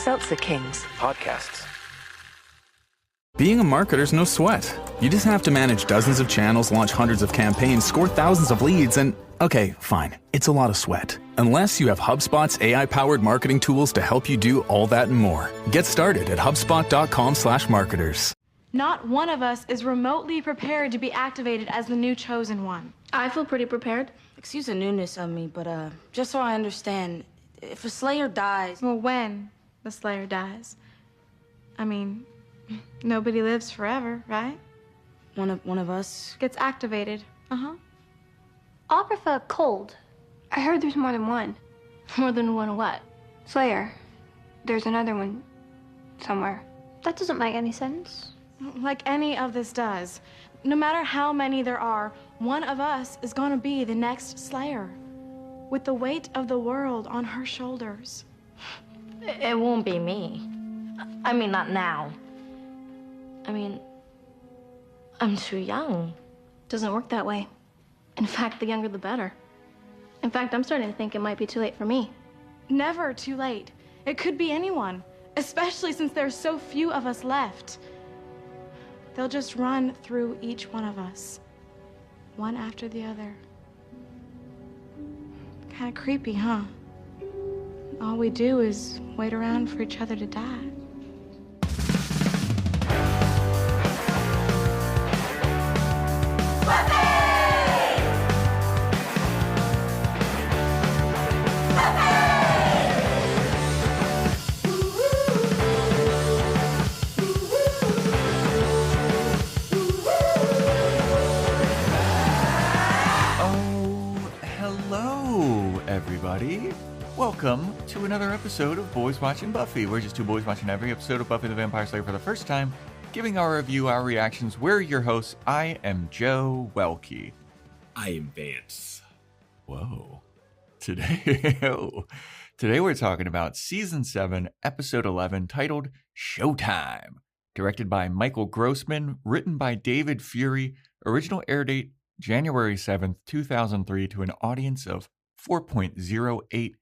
Seltzer Kings podcasts. Being a marketer's no sweat. You just have to manage dozens of channels, launch hundreds of campaigns, score thousands of leads, and okay, fine, it's a lot of sweat. Unless you have HubSpot's AI-powered marketing tools to help you do all that and more. Get started at HubSpot.com/marketers. Not one of us is remotely prepared to be activated as the new chosen one. I feel pretty prepared. Excuse the newness of me, but just so I understand, if a Slayer dies... Well, when the Slayer dies. I mean, nobody lives forever, right? One of us... Gets activated. Uh-huh. I'll prefer cold. I heard there's more than one. More than one what? Slayer. There's another one somewhere. That doesn't make any sense. Like any of this does. No matter how many there are, one of us is going to be the next Slayer. With the weight of the world on her shoulders. It won't be me. I mean, not now. I mean, I'm too young. Doesn't work that way. In fact, the younger the better. In fact, I'm starting to think it might be too late for me. Never too late. It could be anyone, especially since there's so few of us left. They'll just run through each one of us, one after the other. Kind of creepy, huh? All we do is wait around for each other to die. Everybody, welcome to another episode of Boys Watching Buffy. We're just two boys watching every episode of Buffy the Vampire Slayer for the first time, giving our review, our reactions. We're your hosts. I am Joe Welke. I am Vance. Whoa. Today we're talking about Season 7, Episode 11, titled Showtime. Directed by Michael Grossman, written by David Fury, original air date January 7th, 2003, to an audience of 4.08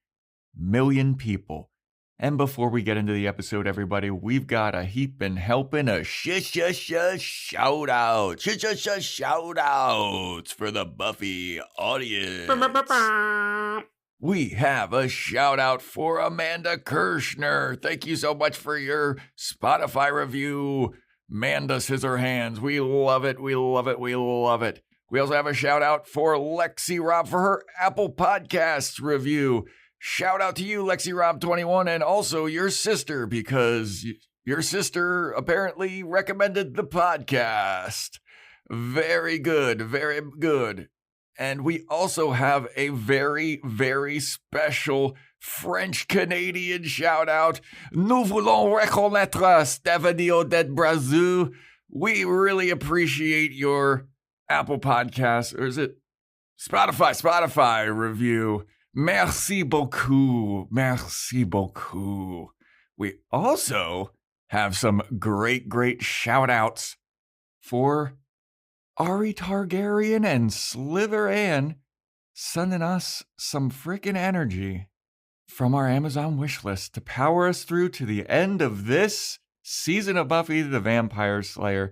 million people. And before we get into the episode, everybody, we've got a heapin' helping a shout out. Shout outs for the Buffy audience. We have a shout out for Amanda Kirshner. Thank you so much for your Spotify review. Amanda Scissorhands. We love it. We love it. We love it. We also have a shout out for Lexi Rob for her Apple Podcasts review. Shout out to you, Lexi Rob 21, and also your sister, because your sister apparently recommended the podcast. Very good, very good. And we also have a very, very special French-Canadian shout out. Nous voulons reconnaître Stéphanie Odette Brazou. We really appreciate your Apple Podcasts, or is it Spotify review. Merci beaucoup. Merci beaucoup. We also have some great shout outs for Ari Targaryen and Slither Ann sending us some freaking energy from our Amazon wish list to power us through to the end of this season of Buffy the Vampire Slayer,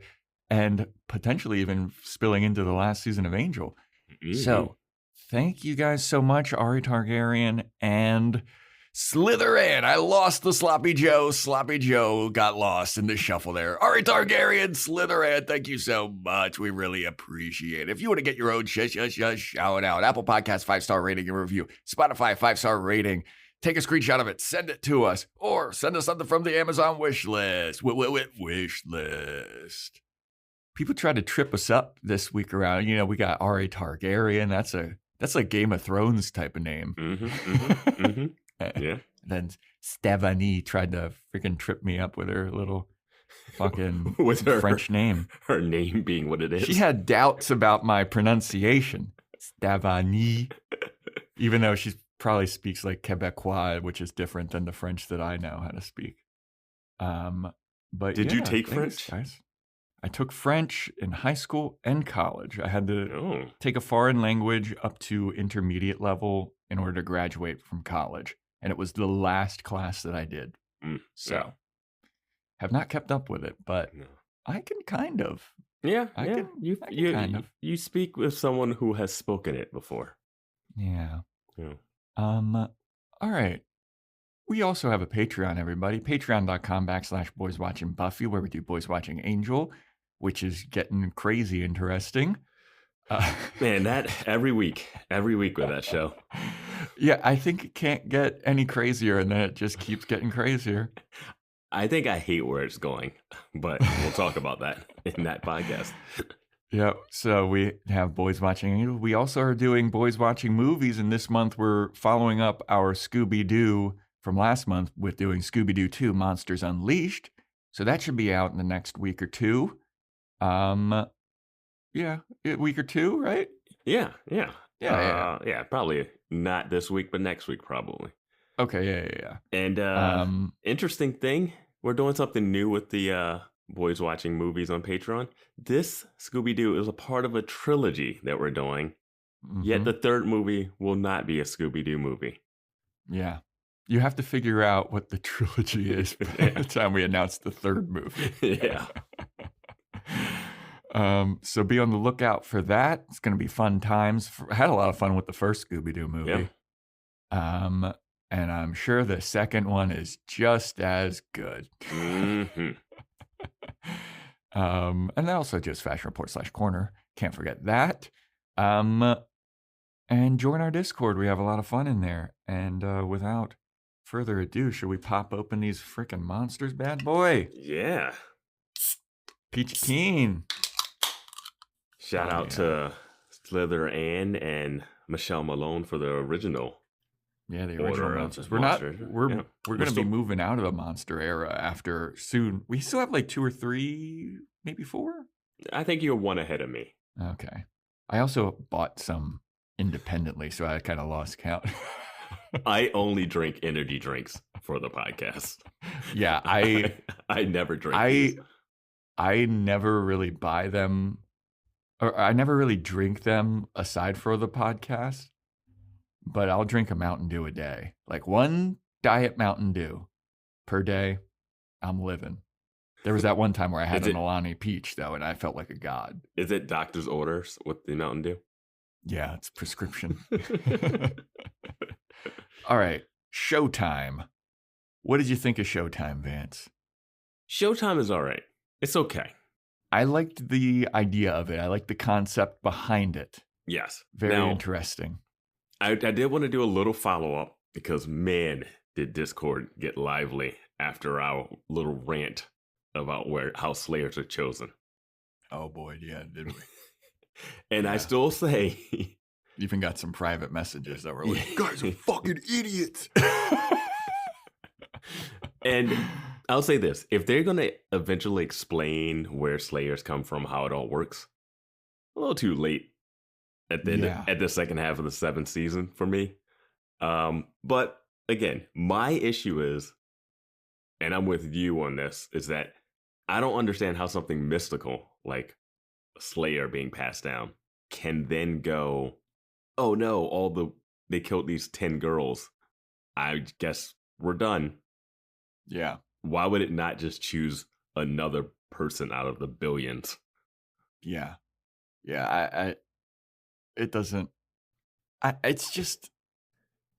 and potentially even spilling into the last season of Angel. Mm-hmm. So, thank you guys so much, Ari Targaryen and Slither Ann. I lost the Sloppy Joe. Sloppy Joe got lost in the shuffle there. Ari Targaryen, Slither Ann, thank you so much. We really appreciate it. If you want to get your own shout out, Apple Podcast 5-star rating and review, Spotify 5-star rating, take a screenshot of it, send it to us, or send us something from the Amazon wish list. Wish list. People tried to trip us up this week around. You know, we got Ari Targaryen. That's a Game of Thrones type of name. Yeah. Then Stephanie tried to freaking trip me up with her little fucking with her French name. Her name being what it is. She had doubts about my pronunciation. Stephanie. Even though she probably speaks like Quebecois, which is different than the French that I know how to speak. But Did you take French, guys? I took French in high school and college. I had to Oh. take a foreign language up to intermediate level in order to graduate from college. And it was the last class that I did. So, have not kept up with it, but I can kind of. Yeah, I yeah. can kind of. You speak with someone who has spoken it before. Yeah. Yeah. All right. We also have a Patreon, everybody. Patreon.com/Boys Watching Buffy, where we do Boys Watching Angel, which is getting crazy interesting. Man, that every week with that show. Yeah, I think it can't get any crazier, and then it just keeps getting crazier. I think I hate where it's going, but we'll talk about that in that podcast. Yeah, so we have Boys Watching Angel. We also are doing Boys Watching Movies, and this month we're following up our Scooby-Doo from last month with doing Scooby-Doo 2 Monsters Unleashed. So that should be out in the next week or two. Yeah, a week or two, right? Yeah. Yeah. Probably not this week, but next week probably. Okay, yeah. And interesting thing, we're doing something new with the Boys Watching Movies on Patreon. This Scooby-Doo is a part of a trilogy that we're doing. Yet the third movie will not be a Scooby-Doo movie. Yeah. You have to figure out what the trilogy is by the time we announce the third movie. Yeah. So be on the lookout for that. It's going to be fun times. I had a lot of fun with the first Scooby-Doo movie. Yeah. And I'm sure the second one is just as good. And then also just Fashion Report /Corner. Can't forget that. And join our Discord. We have a lot of fun in there. And without further ado, should we pop open these freaking monsters, bad boy? Yeah. Peachy Keen. Shout out to Slither Ann and Michelle Malone for the original. Yeah, the original monsters. We're going to be moving out of the monster era after soon. We still have like 2 or 3, maybe 4. I think you're one ahead of me. Okay. I also bought some independently, so I kind of lost count. I only drink energy drinks for the podcast. Yeah, I never drink these. I never really buy them, or I never really drink them aside for the podcast, but I'll drink a Mountain Dew a day. Like 1 Diet Mountain Dew per day, I'm living. There was that one time where I had an Alani Peach, though, and I felt like a god. Is it doctor's orders with the Mountain Dew? Yeah, it's prescription. All right, Showtime. What did you think of Showtime, Vance? Showtime is all right. It's okay. I liked the idea of it. I liked the concept behind it. Yes. Very interesting. I did want to do a little follow-up because, man, did Discord get lively after our little rant about how Slayers are chosen. Oh, boy, yeah, did we? And I still say... Even got some private messages that were like, you guys are fucking idiots. And I'll say this. If they're going to eventually explain where Slayers come from, how it all works, a little too late at the second half of the 7th season for me. But again, my issue is, and I'm with you on this, is that I don't understand how something mystical like a Slayer being passed down can then go, oh no, they killed these 10 girls. I guess we're done. Yeah. Why would it not just choose another person out of the billions? Yeah. Yeah. It doesn't, it's just,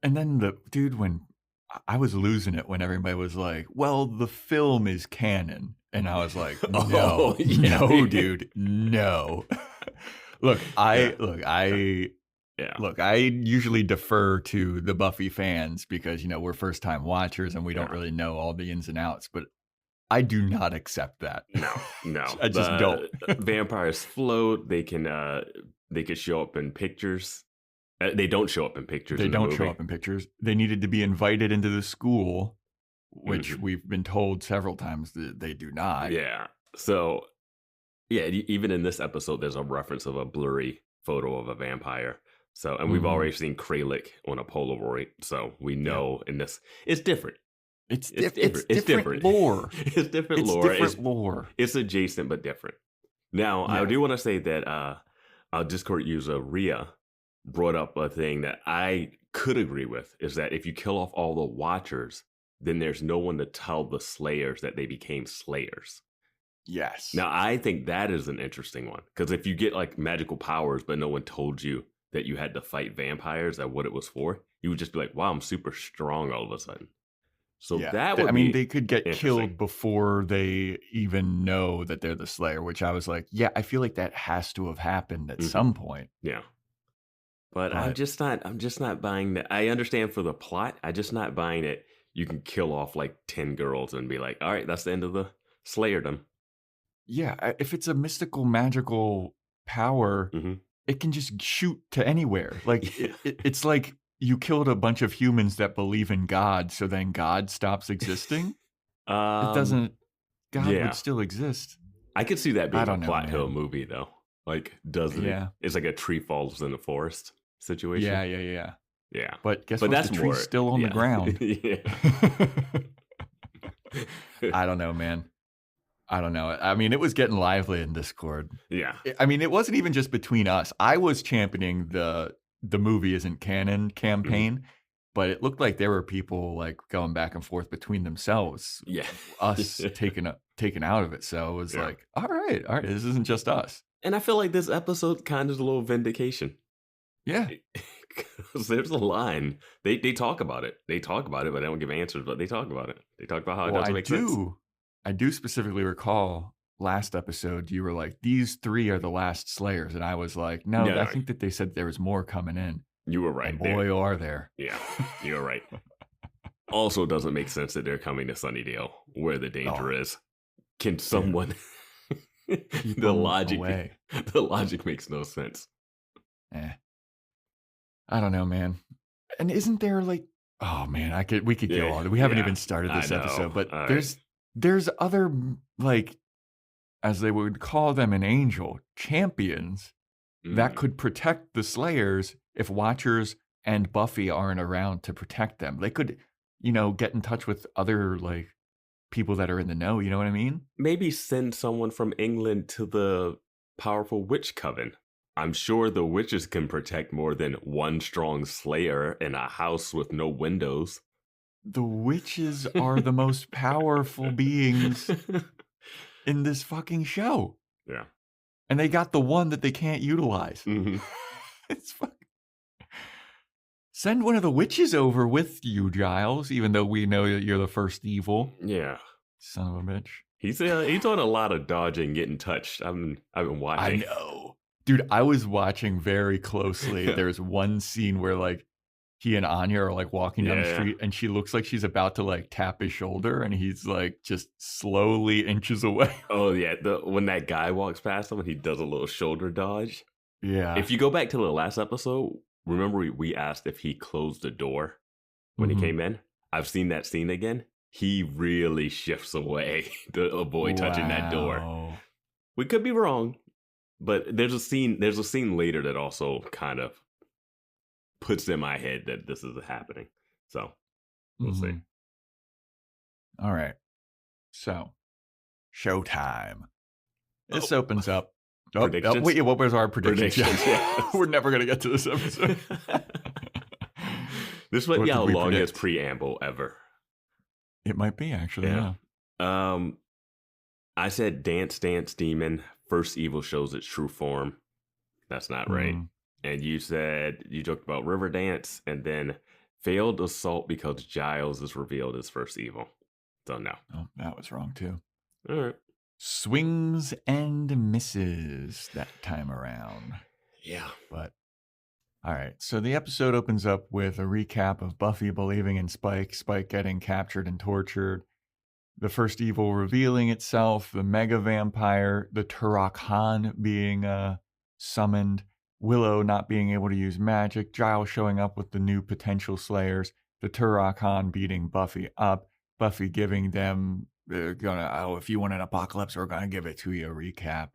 and then the dude, when I was losing it when everybody was like, well, the film is canon. And I was like, no, no, dude, no. Look, I usually defer to the Buffy fans because, we're first time watchers and we don't really know all the ins and outs, but I do not accept that. No. I just don't. Vampires float. They can show up in pictures. They don't show up in pictures. They don't show up in pictures. They needed to be invited into the school, which we've been told several times that they do not. Yeah. So, yeah, even in this episode, there's a reference of a blurry photo of a vampire. So, and we've already seen Kralik on a Polaroid. So we know in this, it's different. It's different lore. It's different lore. It's adjacent, but different. Now, I do want to say that our Discord user, Rhea, brought up a thing that I could agree with, is that if you kill off all the Watchers, then there's no one to tell the Slayers that they became Slayers. Yes. Now, I think that is an interesting one. Because if you get like magical powers, but no one told you that you had to fight vampires and what it was for, you would just be like, wow, I'm super strong all of a sudden. So that would they could get killed before they even know that they're the Slayer, which I was like, yeah, I feel like that has to have happened at some point. Yeah. But I'm just not buying that. I understand for the plot. I'm just not buying it. You can kill off like 10 girls and be like, all right, that's the end of the Slayerdom. Yeah. If it's a mystical, magical power, it can just shoot to anywhere. Like it's like you killed a bunch of humans that believe in God, so then God stops existing. It doesn't. God would still exist. I could see that being a plot hill movie, though. Like, doesn't it? It's like a tree falls in the forest situation. Yeah. But guess what? That's the tree's still on the ground. I don't know, man. I don't know. I mean, it was getting lively in Discord. Yeah. I mean, it wasn't even just between us. I was championing the movie isn't canon campaign, but it looked like there were people like going back and forth between themselves. Yeah. Us taken out of it. So it was like, all right, this isn't just us. And I feel like this episode kind of is a little vindication. Yeah. Because there's a line. They talk about it. They talk about it, but they don't give answers, but they talk about it. They talk about how it doesn't make sense. I do specifically recall last episode, you were like, these 3 are the last Slayers. And I was like, no, I think that they said there was more coming in. You were right. And boy, are there. Yeah, you're right. Also, doesn't make sense that they're coming to Sunnydale, where the danger is. Can someone... the logic makes no sense. I don't know, man. And isn't there like... Oh, man, we could go on. We haven't even started this episode, but there's other, like, as they would call them in Angel, champions that could protect the Slayers if Watchers and Buffy aren't around to protect them. They could, get in touch with other, like, people that are in the know. You know what I mean? Maybe send someone from England to the powerful witch coven. I'm sure the witches can protect more than one strong Slayer in a house with no windows. The witches are the most powerful beings in this fucking show. Yeah. And they got the one that they can't utilize. It's fucking... Send one of the witches over with you, Giles, even though we know that you're the first evil. Yeah. Son of a bitch. He's doing a lot of dodging, getting touched. I've been watching. I know. Dude, I was watching very closely. There's one scene where, like, he and Anya are like walking down the street and she looks like she's about to like tap his shoulder and he's like just slowly inches away. Oh yeah. When that guy walks past him and he does a little shoulder dodge. Yeah. If you go back to the last episode, remember we asked if he closed the door when he came in? I've seen that scene again. He really shifts away to avoid touching that door. We could be wrong, but there's a scene later that also kind of puts in my head that this is happening. So we'll see. All right. So Showtime. This opens up. Wait, what was our prediction? We're never going to get to this episode. This might be our longest preamble ever. It might be, actually. Yeah. I said Dance Dance Demon. First evil shows its true form. That's not right. And you joked about River Dance and then failed assault because Giles is revealed as first evil. So no. Oh, that was wrong too. All right. Swings and misses that time around. Yeah. But, all right. So the episode opens up with a recap of Buffy believing in Spike, Spike getting captured and tortured, the first evil revealing itself, the mega vampire, the Turok Han being summoned, Willow not being able to use magic, Giles showing up with the new potential Slayers, the Turok Han beating Buffy up, Buffy giving them, if you want an apocalypse, we're going to give it to you, a recap.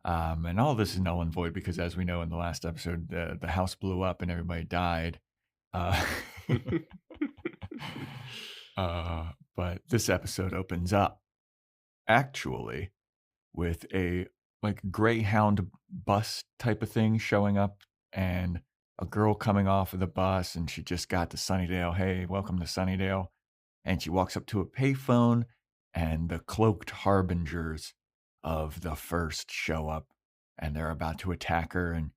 And all this is null and void because, as we know in the last episode, the house blew up and everybody died. But this episode opens up, actually, with a like Greyhound bus type of thing showing up and a girl coming off of the bus and she just got to Sunnydale. Hey, welcome to Sunnydale. and she walks up to a payphone, and the cloaked harbingers of the first show up, and they're about to attack her, and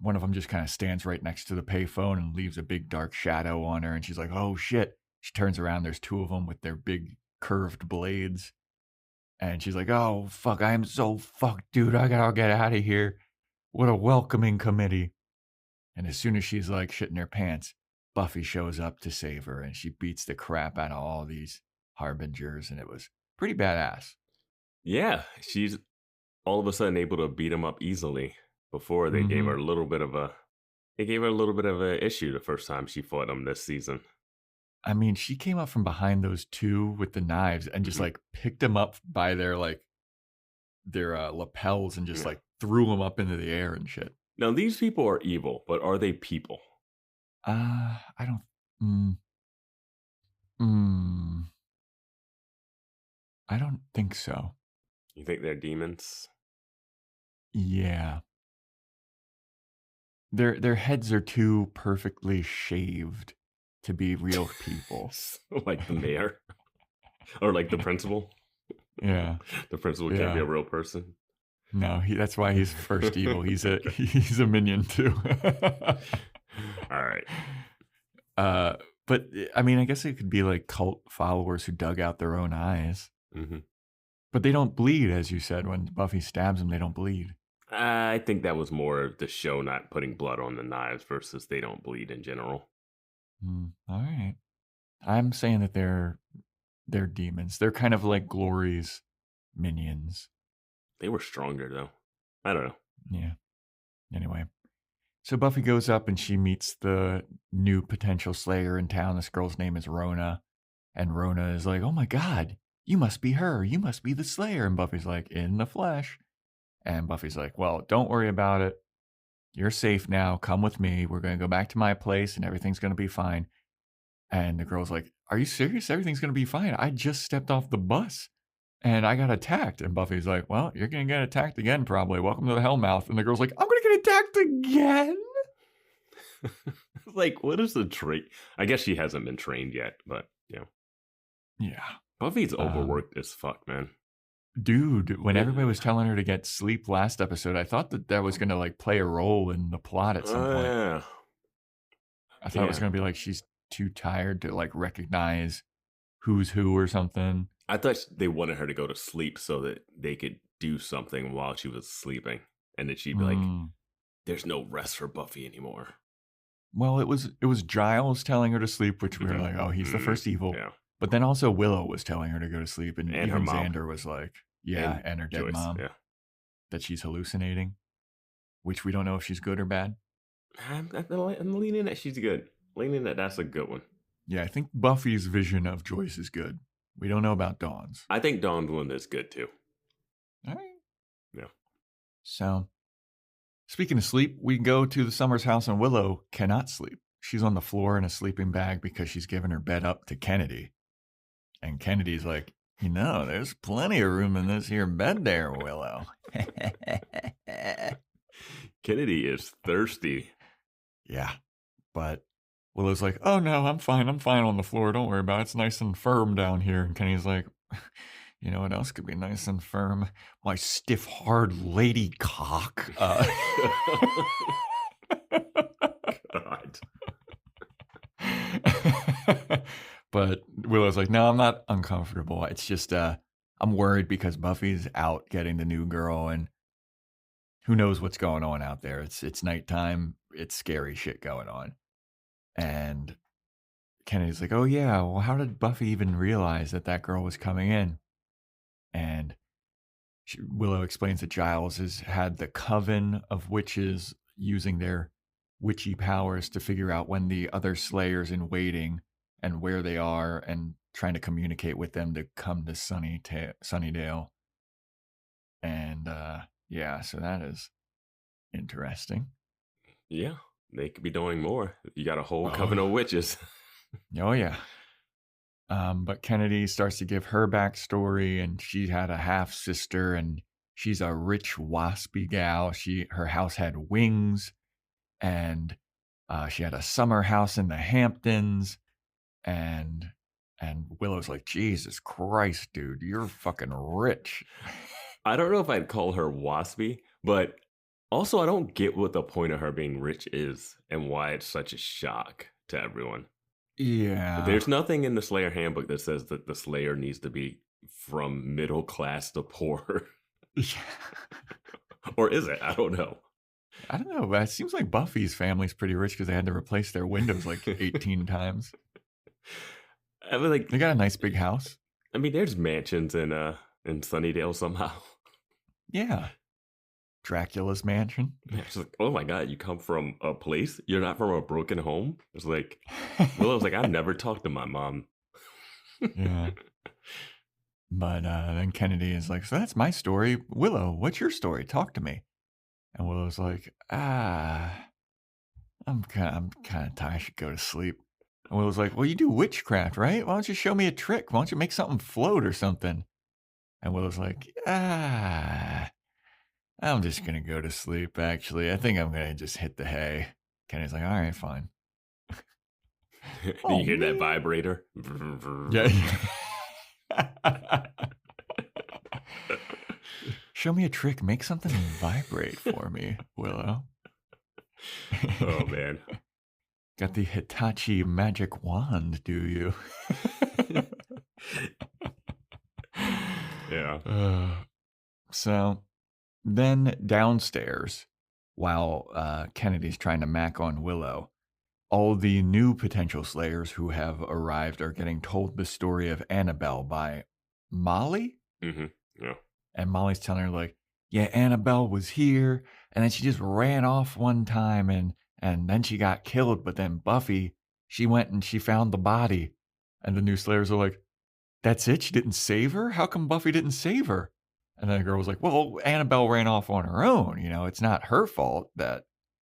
one of them just kind of stands right next to the payphone and leaves a big dark shadow on her, and she's like, oh shit. She turns around, there's two of them with their big curved blades, and she's like, oh fuck, I am so fucked, dude, I gotta get out of here. What a welcoming committee. And as soon as she's like shitting her pants, Buffy shows up to save her, and she beats the crap out of all these harbingers, and it was pretty badass. Yeah, she's all of a sudden able to beat him up easily. Before they gave her a little bit of a issue the first time she fought him this season. I mean, she came up from behind those two with the knives and just like picked them up by their lapels and just like threw them up into the air and shit. Now, these people are evil, but are they people? I don't think so. You think they're demons? Yeah. Their heads are too perfectly shaved to be real people. Like the mayor? Or like the principal? Yeah. The principal can't be a real person? No, that's why he's first evil. He's a minion too. All right. But I mean, I guess it could be like cult followers who dug out their own eyes. But they don't bleed, as you said. When Buffy stabs them, they don't bleed. I think that was more the show not putting blood on the knives versus they don't bleed in general. All right. I'm saying that they're demons. They're kind of like Glory's minions. They were stronger, though. I don't know. Yeah. Anyway. So Buffy goes up and she meets the new potential Slayer in town. This girl's name is Rona. And Rona is like, oh my God, you must be her. You must be the Slayer. And Buffy's like, in the flesh. And Buffy's like, well, don't worry about it. You're safe now. Come with me. We're going to go back to my place and everything's going to be fine. And the girl's like, are you serious? Everything's going to be fine. I just stepped off the bus and I got attacked. And Buffy's like, well, you're going to get attacked again, probably. Welcome to the Hellmouth. And the girl's like, I'm going to get attacked again? Like, what is the trait? I guess she hasn't been trained yet, but, you know. Yeah. Buffy's overworked as fuck, man. Dude, when everybody was telling her to get sleep last episode, I thought that was going to like play a role in the plot at some point. Yeah. I thought it was going to be like she's too tired to like recognize who's who or something. I thought they wanted her to go to sleep so that they could do something while she was sleeping. And then she'd be like, there's no rest for Buffy anymore. Well, it was Giles telling her to sleep, which we were like, oh, he's the first evil. Yeah. But then also Willow was telling her to go to sleep, and her even mom. Xander was like, and her dead Joyce, mom, that she's hallucinating, which we don't know if she's good or bad. I'm leaning that she's good. Leaning that that's a good one. Yeah, I think Buffy's vision of Joyce is good. We don't know about Dawn's. I think Dawn's one is good too. All right. Yeah. So, speaking of sleep, we go to the Summers house, and Willow cannot sleep. She's on the floor in a sleeping bag because she's given her bed up to Kennedy. And Kennedy's like, there's plenty of room in this here bed there, Willow. Kennedy is thirsty. Yeah. But Willow's like, oh no, I'm fine on the floor. Don't worry about it. It's nice and firm down here. And Kennedy's like, you know what else could be nice and firm? My stiff, hard lady cock. God. But Willow's like, no, I'm not uncomfortable. It's just I'm worried because Buffy's out getting the new girl, and who knows what's going on out there. It's nighttime. It's scary shit going on. And Kennedy's like, oh yeah, well, how did Buffy even realize that girl was coming in? And Willow explains that Giles has had the coven of witches using their witchy powers to figure out when the other Slayers in waiting and where they are, and trying to communicate with them to come to Sunnydale. And so that is interesting. Yeah, they could be doing more. You got a whole coven of witches. Oh yeah. But Kennedy starts to give her backstory, and she had a half sister, and she's a rich waspy gal. Her house had wings, and she had a summer house in the Hamptons. And And Willow's like, Jesus Christ, dude, you're fucking rich. I don't know if I'd call her waspy, but also I don't get what the point of her being rich is and why it's such a shock to everyone. Yeah. There's nothing in the Slayer handbook that says that the Slayer needs to be from middle class to poor. Or is it? I don't know. I don't know. But it seems like Buffy's family's pretty rich because they had to replace their windows like 18 times. I mean, like, They got a nice big house. I mean, there's mansions in Sunnydale somehow. Yeah. Dracula's mansion. Yeah, it's like, oh my God, you come from a place? You're not from a broken home? It's like, Willow's like, I've never talked to my mom. Yeah. But then Kennedy is like, so that's my story. Willow, what's your story? Talk to me. And Willow's like, I'm kind of tired. I should go to sleep. And Willow's like, well, you do witchcraft, right? Why don't you show me a trick? Why don't you make something float or something? And Willow's like, I'm just going to go to sleep, actually. I think I'm going to just hit the hay. Kennedy's like, all right, fine. Do you hear that vibrator? Yeah. Show me a trick. Make something vibrate for me, Willow. Oh, man. Got the Hitachi magic wand, do you? Yeah. So then downstairs, while Kennedy's trying to mac on Willow, all the new potential Slayers who have arrived are getting told the story of Annabelle by Molly. Mm-hmm. Yeah. And Molly's telling her, like, yeah, Annabelle was here, and then she just ran off one time, and then she got killed. But then Buffy, she went and she found the body. And the new Slayers are like, that's it? She didn't save her? How come Buffy didn't save her? And then the girl was like, well, Annabelle ran off on her own. You know, it's not her fault that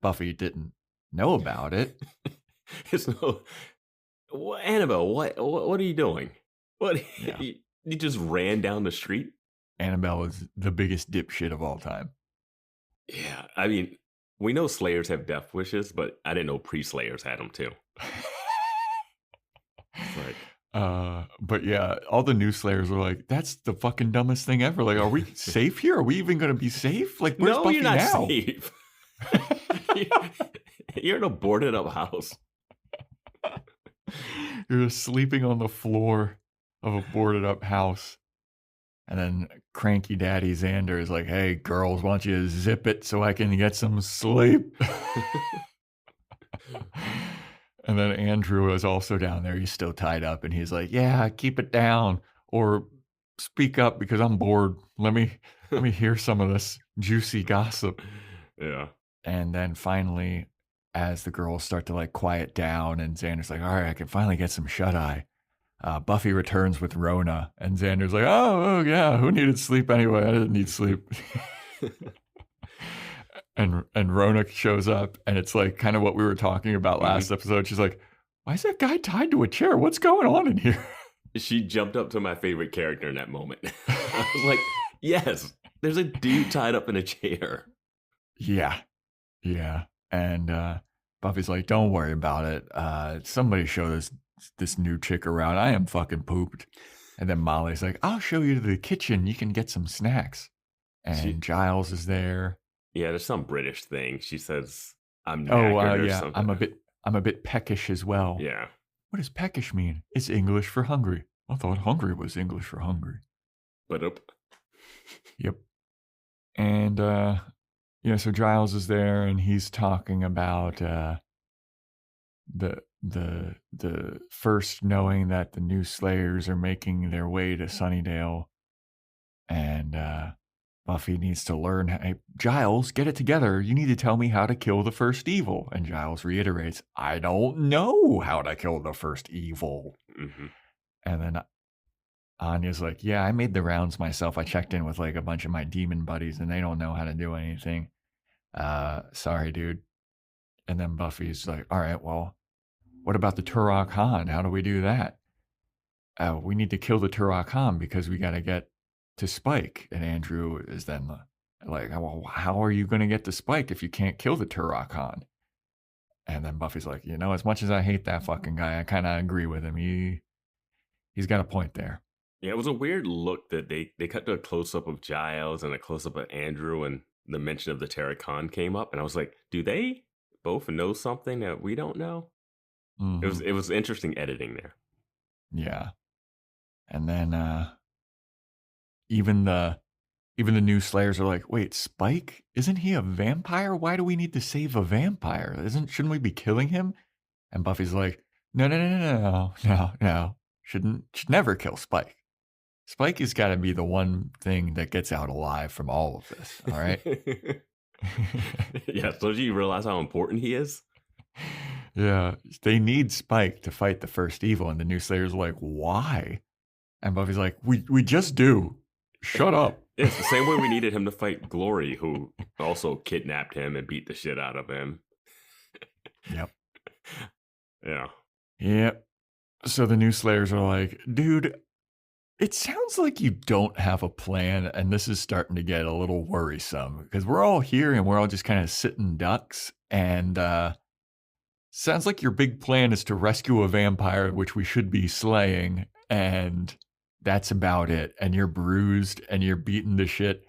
Buffy didn't know about it. It's no, Annabelle, what are you doing? What? Yeah. You just ran down the street? Annabelle is the biggest dipshit of all time. Yeah, I mean, we know Slayers have death wishes, but I didn't know pre-Slayers had them too. It's like, but yeah, all the new Slayers were like, that's the fucking dumbest thing ever. Like, are we safe here? Are we even going to be safe? Like, where's no, Buffy you're not now? safe. You're in a boarded up house. You're just sleeping on the floor of a boarded up house. And then cranky daddy Xander is like, hey, girls, why don't you zip it so I can get some sleep? And then Andrew is also down there. He's still tied up. And he's like, yeah, keep it down or speak up because I'm bored. Let me hear some of this juicy gossip. Yeah. And then finally, as the girls start to like quiet down and Xander's like, all right, I can finally get some shut-eye. Buffy returns with Rona, and Xander's like, oh, yeah, who needed sleep anyway? I didn't need sleep. and Rona shows up, and it's like kind of what we were talking about last episode. She's like, why is that guy tied to a chair? What's going on in here? She jumped up to my favorite character in that moment. I was like, yes, there's a dude tied up in a chair. Yeah. And Buffy's like, don't worry about it. Somebody show this new chick around. I am fucking pooped. And then Molly's like, I'll show you to the kitchen. You can get some snacks. And Giles is there. Yeah, there's some British thing. She says, I'm knackered or yeah, something. I'm a bit peckish as well. Yeah. What does peckish mean? It's English for hungry. I thought hungry was English for hungry. But Yep. And so Giles is there and he's talking about the first knowing that the new Slayers are making their way to Sunnydale, and Buffy needs to learn. Hey, Giles, get it together. You need to tell me how to kill the first evil. And Giles reiterates, I don't know how to kill the first evil. Mm-hmm. And then Anya's like, yeah, I made the rounds myself. I checked in with like a bunch of my demon buddies and they don't know how to do anything. Sorry, dude. And then Buffy's like, all right, well, what about the Turok Han? How do we do that? We need to kill the Turok Han because we got to get to Spike. And Andrew is then like, well, how are you going to get to Spike if you can't kill the Turok Han? And then Buffy's like, as much as I hate that fucking guy, I kind of agree with him. he's got a point there. Yeah, it was a weird look that they cut to a close-up of Giles and a close-up of Andrew, and the mention of the Terracon came up, and I was like, do they both know something that we don't know? Mm-hmm. It was interesting editing there. Yeah. And then even the new Slayers are like, wait, Spike? Isn't he a vampire? Why do we need to save a vampire? Shouldn't we be killing him? And Buffy's like, no. Should never kill Spike. Spike has got to be the one thing that gets out alive from all of this, all right? Yeah, so do you realize how important he is? Yeah, they need Spike to fight the first evil, and the new Slayer's like, why? And Buffy's like, we just do. Shut up. It's the same way we needed him to fight Glory, who also kidnapped him and beat the shit out of him. Yep. Yeah. Yep. So the new Slayers are like, dude, it sounds like you don't have a plan, and this is starting to get a little worrisome because we're all here and we're all just kind of sitting ducks, and sounds like your big plan is to rescue a vampire, which we should be slaying, and that's about it. And you're bruised and you're beaten to shit.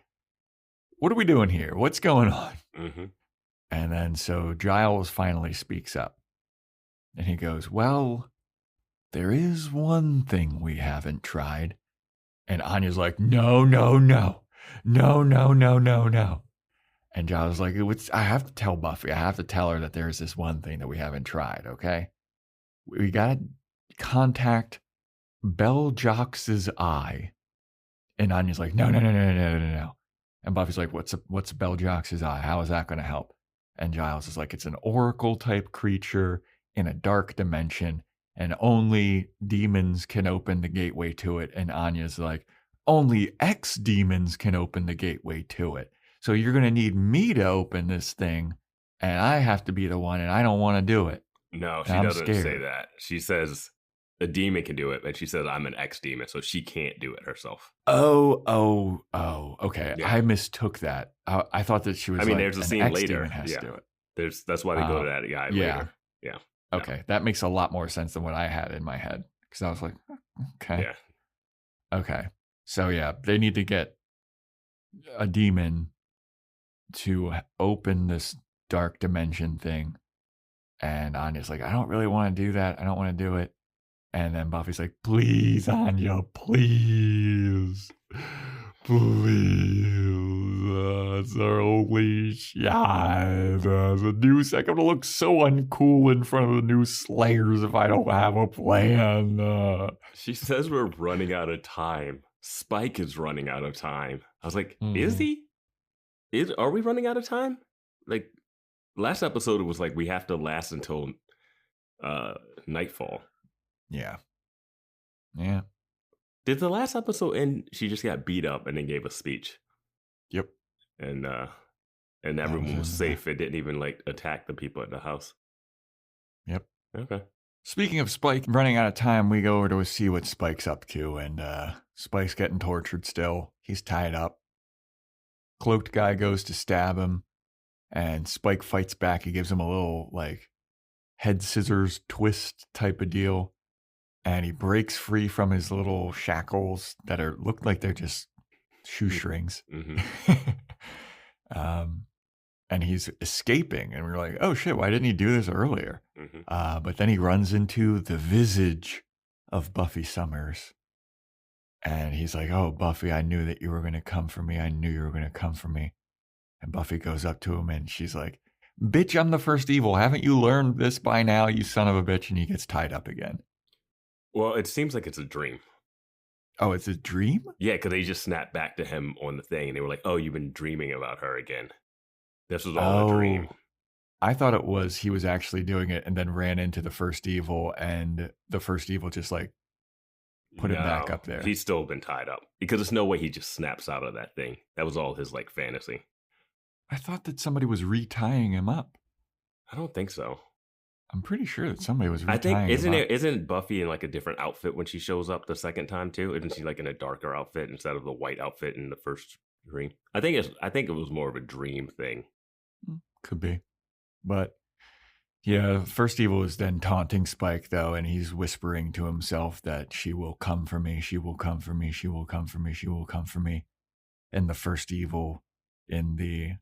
What are we doing here? What's going on? Mm-hmm. And then so Giles finally speaks up, and he goes, well, there is one thing we haven't tried. And Anya's like, no. And Giles is like, I have to tell Buffy. I have to tell her that there's this one thing that we haven't tried, okay? We got to contact Bell-Jox's eye. And Anya's like, no. And Buffy's like, what's Bell-Jox's eye? How is that going to help? And Giles is like, it's an oracle-type creature in a dark dimension, and only demons can open the gateway to it. And Anya's like, only ex-demons can open the gateway to it. So you're going to need me to open this thing, and I have to be the one, and I don't want to do it. No, she doesn't say that. She says a demon can do it, but she says I'm an ex-demon, so she can't do it herself. Oh, okay. Yeah. I mistook that. I thought that she was there's a scene later. Has to do it. That's why they go to that guy later. Yeah. Okay, that makes a lot more sense than what I had in my head, because I was like, okay. Yeah. Okay. So yeah, they need to get a demon to open this dark dimension thing. And Anya's like, I don't really want to do that. I don't want to do it. And then Buffy's like, please, Anya, please. It's our only shot. The new second to look so uncool in front of the new Slayers if I don't have a plan. She says we're running out of time. Spike is running out of time. I was like, is he? Are we running out of time? Like, last episode, it was like we have to last until nightfall. Yeah. Did the last episode end? She just got beat up and then gave a speech. Yep. And everyone was safe. It didn't even attack the people at the house. Yep. Okay. Speaking of Spike running out of time, we go over to see what Spike's up to, and Spike's getting tortured still. He's tied up. Cloaked guy goes to stab him, and Spike fights back. He gives him a little head scissors twist type of deal, and he breaks free from his little shackles that look like they're just shoestrings. Mm-hmm. And he's escaping, and we're like, oh shit, why didn't he do this earlier? Mm-hmm. But then he runs into the visage of Buffy Summers, and he's like, oh, Buffy, I knew that you were going to come for me. I knew you were going to come for me. And Buffy goes up to him, and she's like, bitch, I'm the first evil. Haven't you learned this by now, you son of a bitch? And he gets tied up again. Well, it seems like it's a dream. Oh, it's a dream? Yeah, because they just snapped back to him on the thing, and they were like, oh, you've been dreaming about her again. This was all a dream. I thought it was he was actually doing it and then ran into the first evil, and the first evil just put him back up there. He's still been tied up because there's no way he just snaps out of that thing. That was all his fantasy. I thought that somebody was retying him up. I don't think so. I'm pretty sure that somebody was retying him up. Isn't Buffy in a different outfit when she shows up the second time too? Isn't she in a darker outfit instead of the white outfit in the first dream? I think it was more of a dream thing. Could be. But Yeah, first evil is then taunting Spike, though, and he's whispering to himself that she will come for me, she will come for me, she will come for me, she will come for me. And the first evil in the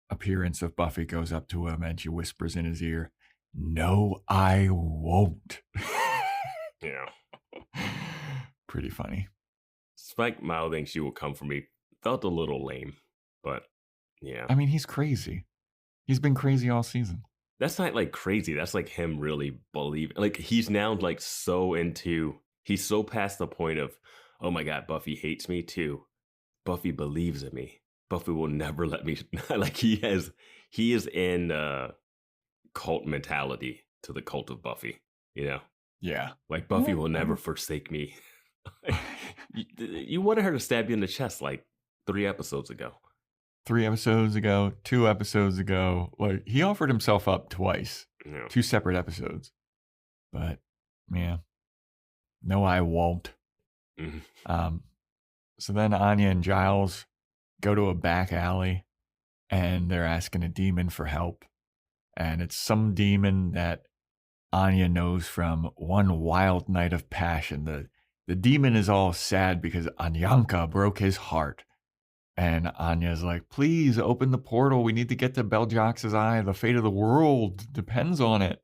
appearance of Buffy goes up to him and she whispers in his ear, "No, I won't." Yeah. Pretty funny. Spike mouthing "she will come for me" felt a little lame, but yeah. I mean, he's crazy. He's been crazy all season. That's not like crazy. That's like him really believing. Like he's now like so into, he's so past the point of, oh my God, Buffy hates me too. Buffy believes in me. Buffy will never let me. Like he is in cult mentality to the cult of Buffy, you know? Yeah. Like Buffy will never forsake me. You wanted her to stab you in the chest like 3 episodes ago. 3 episodes ago, 2 episodes ago. Like he offered himself up twice. Yeah. 2 separate episodes. But yeah. No, I won't. Mm-hmm. So then Anya and Giles go to a back alley and they're asking a demon for help. And it's some demon that Anya knows from One Wild Night of Passion. The demon is all sad because Anyanka broke his heart. And Anya's like, please open the portal. We need to get to Beljox's eye. The fate of the world depends on it.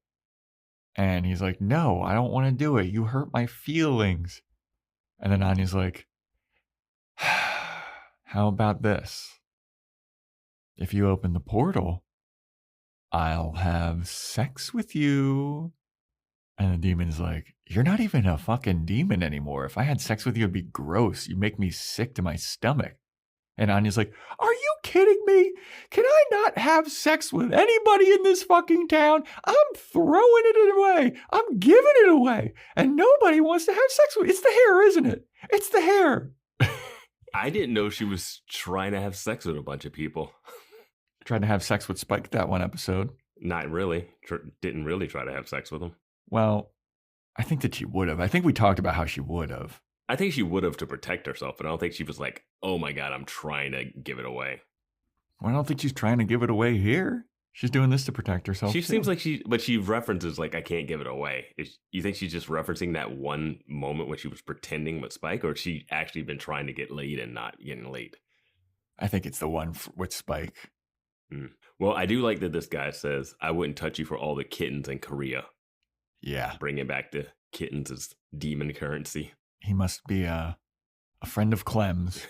And he's like, no, I don't want to do it. You hurt my feelings. And then Anya's like, how about this? If you open the portal, I'll have sex with you. And the demon's like, you're not even a fucking demon anymore. If I had sex with you, it'd be gross. You make me sick to my stomach. And Anya's like, are you kidding me? Can I not have sex with anybody in this fucking town? I'm throwing it away. I'm giving it away. And nobody wants to have sex with me. It's the hair, isn't it? It's the hair. I didn't know she was trying to have sex with a bunch of people. Tried to have sex with Spike that one episode. Not really. Didn't really try to have sex with him. Well, I think that she would have. I think we talked about how she would have. I think she would have to protect herself, but I don't think she was like, oh my God, I'm trying to give it away. Well, I don't think she's trying to give it away here. She's doing this to protect herself. She too. seems like but she references like, I can't give it away. You think she's just referencing that one moment when she was pretending with Spike, or she actually been trying to get laid and not getting laid? I think it's the one with Spike. Well, I do like that this guy says, I wouldn't touch you for all the kittens in Korea. Yeah. Bringing back the kittens as demon currency. He must be a friend of Clem's.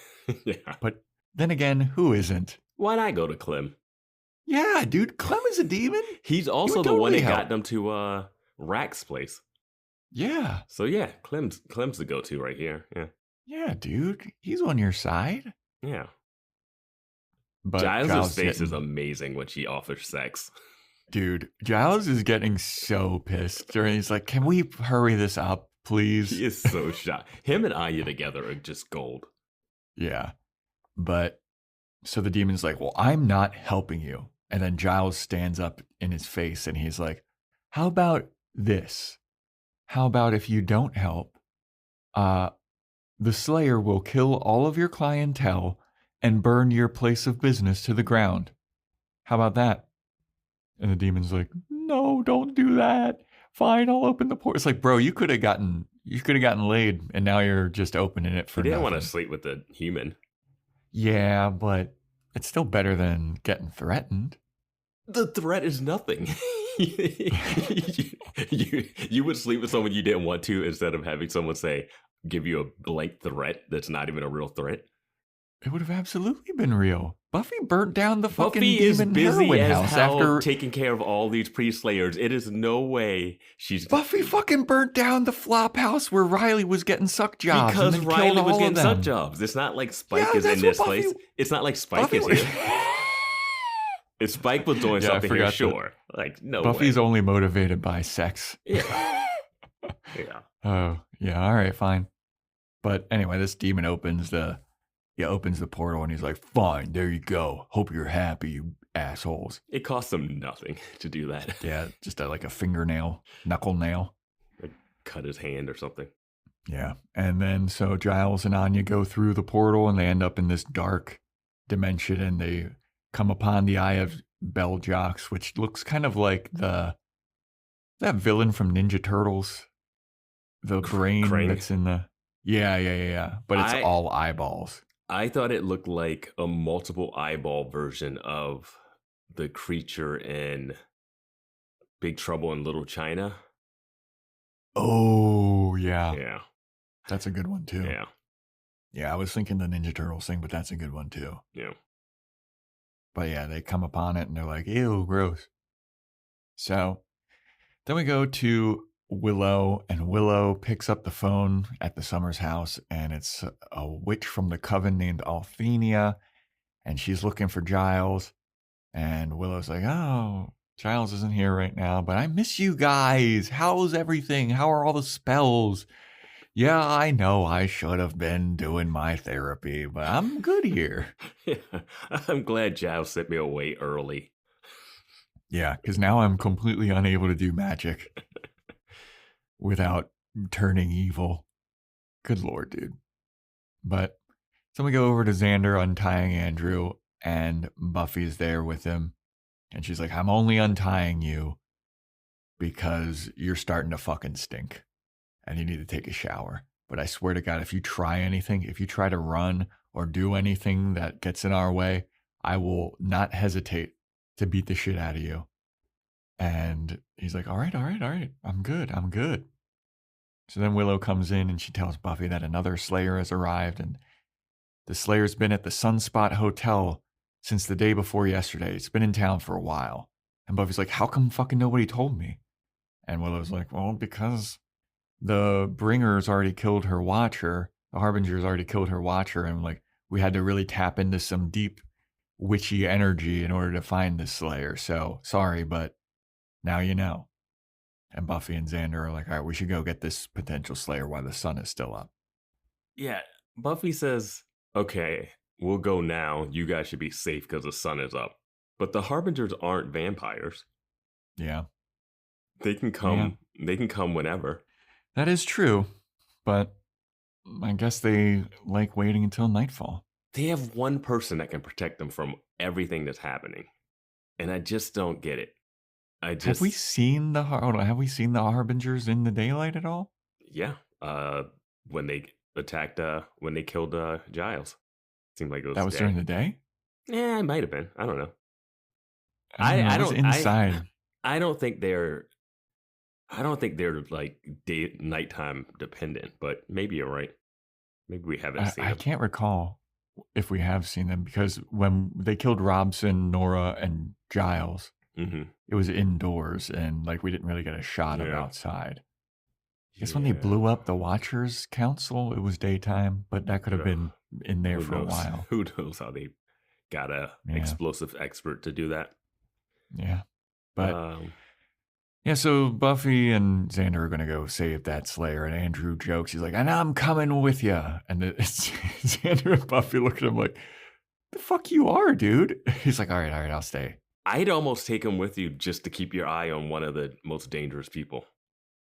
Yeah. But then again, who isn't? Why not go to Clem? Yeah, dude, Clem is a demon. He's also the one that got them to Rack's place. Yeah. So yeah, Clem's the go-to right here. Yeah. Yeah, dude. He's on your side. Yeah. But Giles' face is amazing when she offers sex. Dude, Giles is getting so pissed. He's like, can we hurry this up, please? He is so shocked. Him and Anya together are just gold. Yeah. But so the demon's like, well, I'm not helping you. And then Giles stands up in his face and he's like, how about this? How about if you don't help, the Slayer will kill all of your clientele and burn your place of business to the ground. How about that? And the demon's like, no, don't do that. Fine, I'll open the portal. It's like, bro, you could have gotten laid, and now you're just opening it for He didn't nothing. want to sleep with the human. Yeah, but it's still better than getting threatened. The threat is nothing. you would sleep with someone you didn't want to instead of having someone give you a blank threat that's not even a real threat. It would have absolutely been real. Buffy burnt down the fucking Buffy is demon busy heroin as house hell after taking care of all these pre-slayers. It is no way she's... Buffy fucking burnt down the flop house where Riley was getting suck jobs. Because and then Riley killed was all getting of suck them. jobs. It's not like Spike Yeah, is that's in what this Buffy- place. It's not like Spike Buffy is was- here. If Spike was doing Yeah, I something here, forgot sure. Like, no Buffy's way. only motivated by sex. Yeah. Yeah. Oh, yeah, all right, fine. But anyway, this demon opens the portal and he's like, fine, there you go. Hope you're happy, you assholes. It costs him nothing to do that. Yeah, just like a fingernail, knuckle nail. Like cut his hand or something. Yeah. And then so Giles and Anya go through the portal and they end up in this dark dimension and they come upon the eye of bell jocks, which looks kind of like that villain from Ninja Turtles. The brain Krang. That's in the... Yeah. But it's all eyeballs. I thought it looked like a multiple eyeball version of the creature in Big Trouble in Little China. Oh, yeah. Yeah. That's a good one, too. Yeah. Yeah, I was thinking the Ninja Turtles thing, but that's a good one, too. Yeah. But yeah, they come upon it and they're like, ew, gross. So then we go to Willow, and Willow picks up the phone at the Summers house, and it's a witch from the coven named Althenia, and she's looking for Giles. And Willow's like, oh, Giles isn't here right now, but I miss you guys. How's everything? How are all the spells? Yeah, I know I should have been doing my therapy, but I'm good here. Yeah. I'm glad Giles sent me away early. Yeah, because now I'm completely unable to do magic without turning evil. Good Lord, dude. But so we go over to Xander untying Andrew, and Buffy's there with him. And she's like, I'm only untying you because you're starting to fucking stink and you need to take a shower. But I swear to God, if you try anything, if you try to run or do anything that gets in our way, I will not hesitate to beat the shit out of you. And he's like, all right. I'm good. So then Willow comes in and she tells Buffy that another Slayer has arrived, and the Slayer's been at the Sunspot Hotel since the day before yesterday. It's been in town for a while. And Buffy's like, how come fucking nobody told me? And Willow's like, well, because the Bringer's already killed her Watcher. The Harbinger's already killed her Watcher. And like, we had to really tap into some deep witchy energy in order to find this Slayer. So sorry, but now you know. And Buffy and Xander are like, all right, we should go get this potential Slayer while the sun is still up. Yeah. Buffy says, okay, we'll go now. You guys should be safe because the sun is up. But the Harbingers aren't vampires. Yeah. They can come. Yeah. They can come whenever. That is true. But I guess they like waiting until nightfall. They have one person that can protect them from everything that's happening. And I just don't get it. Have we seen the Harbingers in the daylight at all? Yeah. When they attacked, when they killed Giles. Seemed like it was that was during the day? Yeah, it might have been. I don't know. I don't inside. I don't think they're like nighttime dependent, but maybe you're right. Maybe we haven't seen them. I can't recall if we have seen them, because when they killed Robson, Nora, and Giles, it was indoors, and like we didn't really get a shot of outside. I guess when they blew up the Watchers Council, it was daytime, but that could have been in there for a while. Who knows how they got a explosive expert to do that? Yeah, but so Buffy and Xander are going to go save that Slayer, and Andrew jokes. He's like, and I'm coming with you. And it's Xander and Buffy look at him like, the fuck you are, dude? He's like, all right, I'll stay. I'd almost take him with you just to keep your eye on one of the most dangerous people.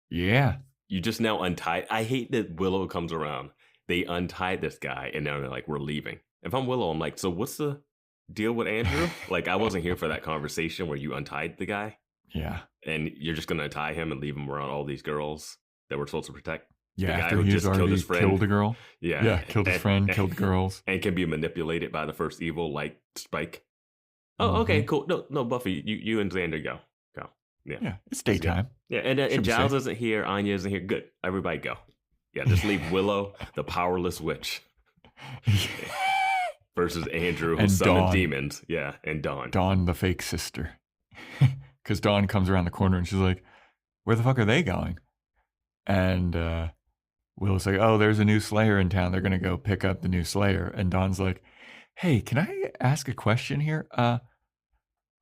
Yeah. You just now untied. I hate that Willow comes around. They untied this guy, and now they're like, we're leaving. If I'm Willow, I'm like, so what's the deal with Andrew? Like, I wasn't here for that conversation where you untied the guy. Yeah. And you're just going to untie him and leave him around all these girls that we're supposed to protect? Yeah, the guy who just killed his friend. Killed a girl. Yeah, killed his friend, killed girls. And can be manipulated by the first evil, like Spike. Oh, okay, cool. No, Buffy, you and Xander go. Yeah, it's daytime. Yeah, and Giles isn't here. Anya isn't here. Good. Everybody go. Yeah, just leave Willow, the powerless witch, versus Andrew, who summoned demons. Yeah, and Dawn. Dawn, the fake sister. Because Dawn comes around the corner and she's like, where the fuck are they going? And Willow's like, oh, there's a new Slayer in town. They're going to go pick up the new Slayer. And Dawn's like, hey, can I ask a question here?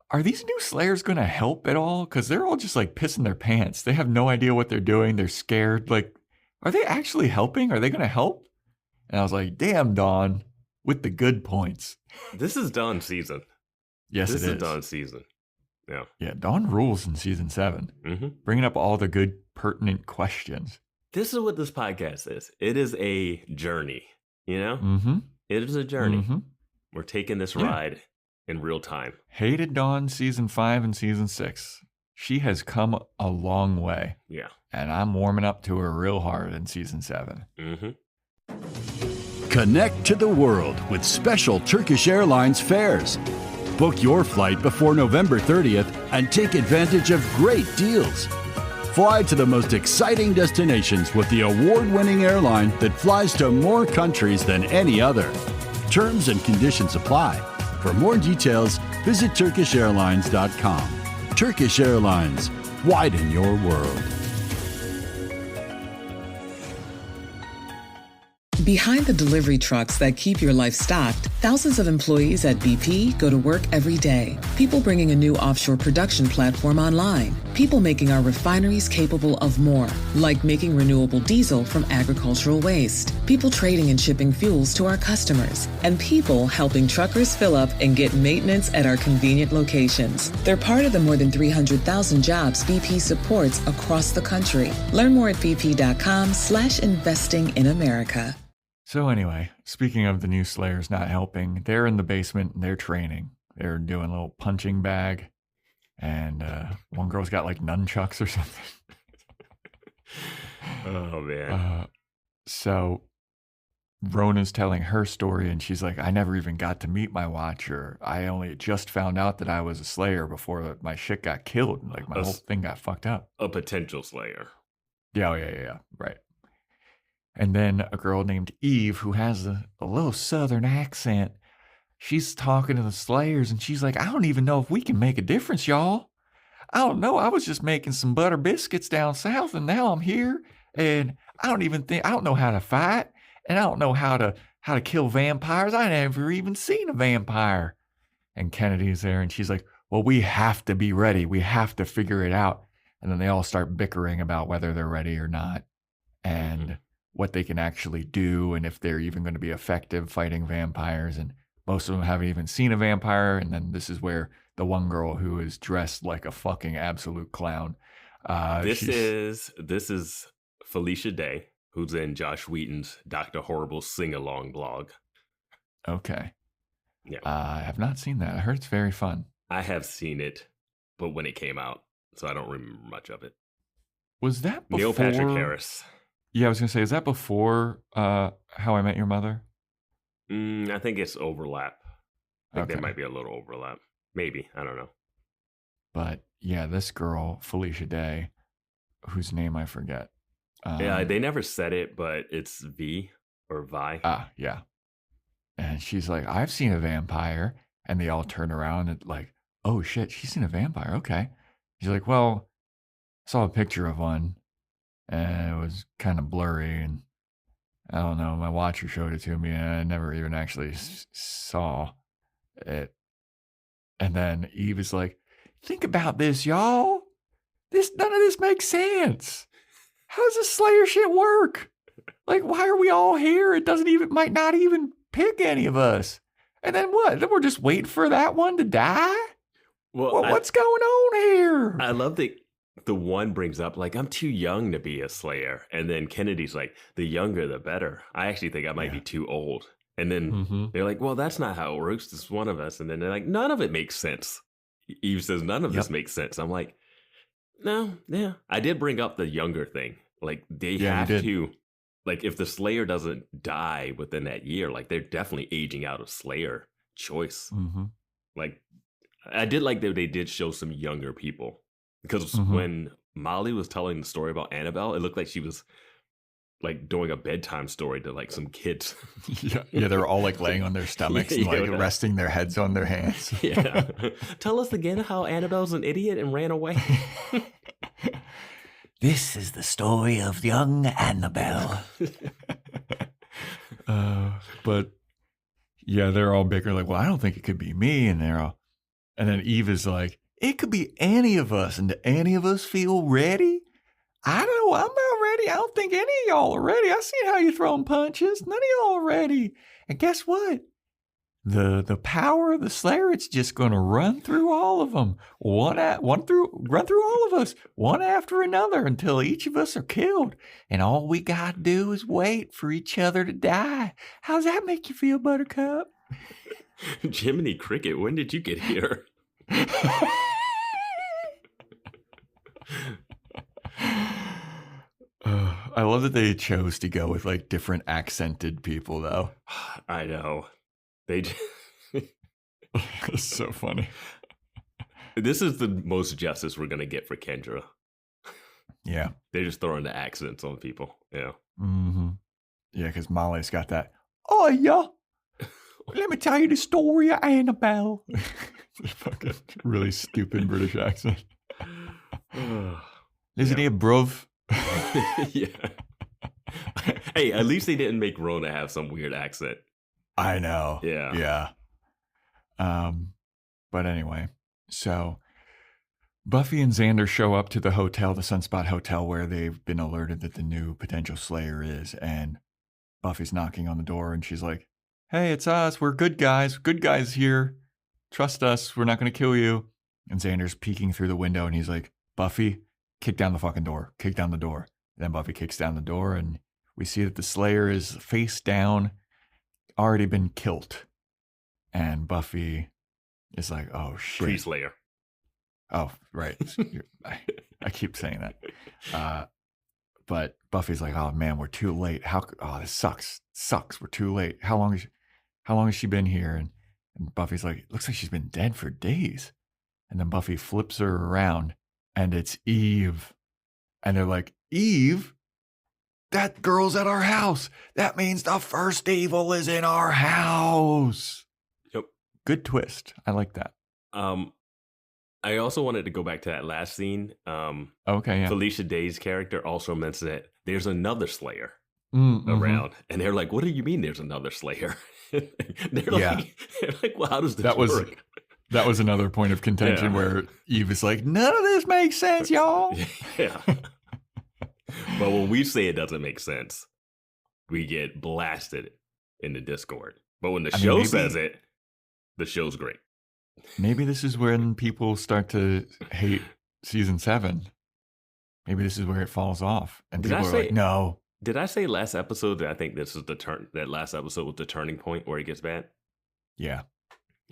Are these new Slayers going to help at all? Because they're all just like pissing their pants. They have no idea what they're doing. They're scared. Like, are they actually helping? Are they going to help? And I was like, damn, Dawn, with the good points. This is Dawn's season. Yes, this is Dawn's season. Yeah. Yeah, Dawn rules in season 7. Bringing up all the good, pertinent questions. This is what this podcast is. It is a journey, you know? It is a journey. We're taking this ride. in real time. Hated Dawn season 5 and season 6. She has come a long way. Yeah. And I'm warming up to her real hard in season 7. Mm-hmm. Connect to the world with special Turkish Airlines fares. Book your flight before November 30th and take advantage of great deals. Fly to the most exciting destinations with the award-winning airline that flies to more countries than any other. Terms and conditions apply. For more details, visit TurkishAirlines.com. Turkish Airlines, widen your world. Behind the delivery trucks that keep your life stocked, thousands of employees at BP go to work every day. People bringing a new offshore production platform online. People making our refineries capable of more, like making renewable diesel from agricultural waste. People trading and shipping fuels to our customers. And people helping truckers fill up and get maintenance at our convenient locations. They're part of the more than 300,000 jobs BP supports across the country. Learn more at bp.com/investing in America. So anyway, speaking of the new Slayers not helping, they're in the basement and they're training. They're doing a little punching bag. And one girl's got like nunchucks or something. Oh, man. So Rona's telling her story and she's like, I never even got to meet my Watcher. I only just found out that I was a Slayer before my shit got killed. Like my whole thing got fucked up. A potential Slayer. Yeah. Right. And then a girl named Eve, who has a little southern accent, she's talking to the Slayers, and she's like, I don't even know if we can make a difference, y'all. I don't know. I was just making some butter biscuits down south, and now I'm here, and I don't know how to fight, and I don't know how to kill vampires. I never even seen a vampire. And Kennedy's there, and she's like, well, we have to be ready. We have to figure it out. And then they all start bickering about whether they're ready or not. And what they can actually do and if they're even going to be effective fighting vampires. And most of them haven't even seen a vampire. And then this is where the one girl who is dressed like a fucking absolute clown. This is Felicia Day, who's in Josh Whedon's Dr. Horrible sing-along blog. Okay. Yeah. I have not seen that. I heard it's very fun. I have seen it, but when it came out, so I don't remember much of it. Was that before? Neil Patrick Harris. Yeah, I was going to say, is that before How I Met Your Mother? I think it's overlap. I think Okay. there might be a little overlap. Maybe. I don't know. But yeah, this girl, Felicia Day, whose name I forget. Yeah, they never said it, but it's V or Vi. Yeah. And she's like, I've seen a vampire. And they all turn around and like, oh shit, she's seen a vampire. Okay. She's like, well, I saw a picture of one. And it was kind of blurry, and I don't know, my watcher showed it to me, and I never even actually saw it. And then Eve is like, think about this, y'all. None of this makes sense. How does this Slayer shit work? Like, why are we all here? It might not even pick any of us. And then what? Then we're just waiting for that one to die? Well, what's going on here? I love that the one brings up, like, I'm too young to be a Slayer. And then Kennedy's like, the younger, the better. I actually think I might be too old. And then they're like, well, that's not how it works. It's one of us. And then they're like, none of it makes sense. Eve says, none of this makes sense. I'm like, no, yeah. I did bring up the younger thing. Like, they have to, like, if the Slayer doesn't die within that year, like, they're definitely aging out of Slayer choice. Like, I did like that they did show some younger people. Because when Molly was telling the story about Annabelle, it looked like she was like doing a bedtime story to like some kids. Yeah, they're all like laying on their stomachs and like resting their heads on their hands. Yeah. Tell us again how Annabelle's an idiot and ran away. This is the story of young Annabelle. But yeah, they're all bigger. Like, well, I don't think it could be me. And and then Eve is like, it could be any of us. And do any of us feel ready? I don't know. I'm not ready. I don't think any of y'all are ready. I seen how you throwing punches. None of y'all are ready. And guess what? The power of the Slayer, it's just going to run through all of them. Run through all of us, one after another, until each of us are killed. And all we got to do is wait for each other to die. How's that make you feel, Buttercup? Jiminy Cricket, when did you get here? I love that they chose to go with like different accented people, though. I know. They. It's so funny. This is the most justice we're gonna get for Kendra. Yeah, they're just throwing the accents on people. Yeah. Mm-hmm. Yeah, because Molly's got that. Oh yeah. Let me tell you the story of Annabelle. Fucking really stupid British accent. Isn't he a bruv? Yeah. Hey, at least they didn't make Rona have some weird accent. I know. Yeah. Yeah. But anyway, so Buffy and Xander show up to the hotel, the Sunspot Hotel, where they've been alerted that the new potential Slayer is. And Buffy's knocking on the door and she's like, hey, it's us. We're good guys. Good guys here. Trust us. We're not going to kill you. And Xander's peeking through the window and he's like, Buffy, kick down the fucking door. Kick down the door. And then Buffy kicks down the door and we see that the Slayer is face down, already been killed. And Buffy is like, oh shit. Pre-Slayer. Oh, right. I keep saying that. But Buffy's like, oh man, we're too late. This sucks. We're too late. How long has she been here? And Buffy's like, it looks like she's been dead for days. And then Buffy flips her around and it's Eve. And they're like, Eve? That girl's at our house. That means the first evil is in our house. Yep. Good twist. I like that. I also wanted to go back to that last scene. Okay, yeah. Felicia Day's character also mentioned that there's another Slayer mm-hmm. around. And they're like, what do you mean there's another Slayer? they're like, well, how does this work? That was another point of contention where Eve is like, none of this makes sense, y'all. Yeah. But when we say it doesn't make sense, we get blasted in the Discord. But when the show says it, the show's great. Maybe this is when people start to hate season 7. Maybe this is where it falls off. And people are like, no. Did I say last episode that I think this is that last episode was the turning point where it gets bad? Yeah.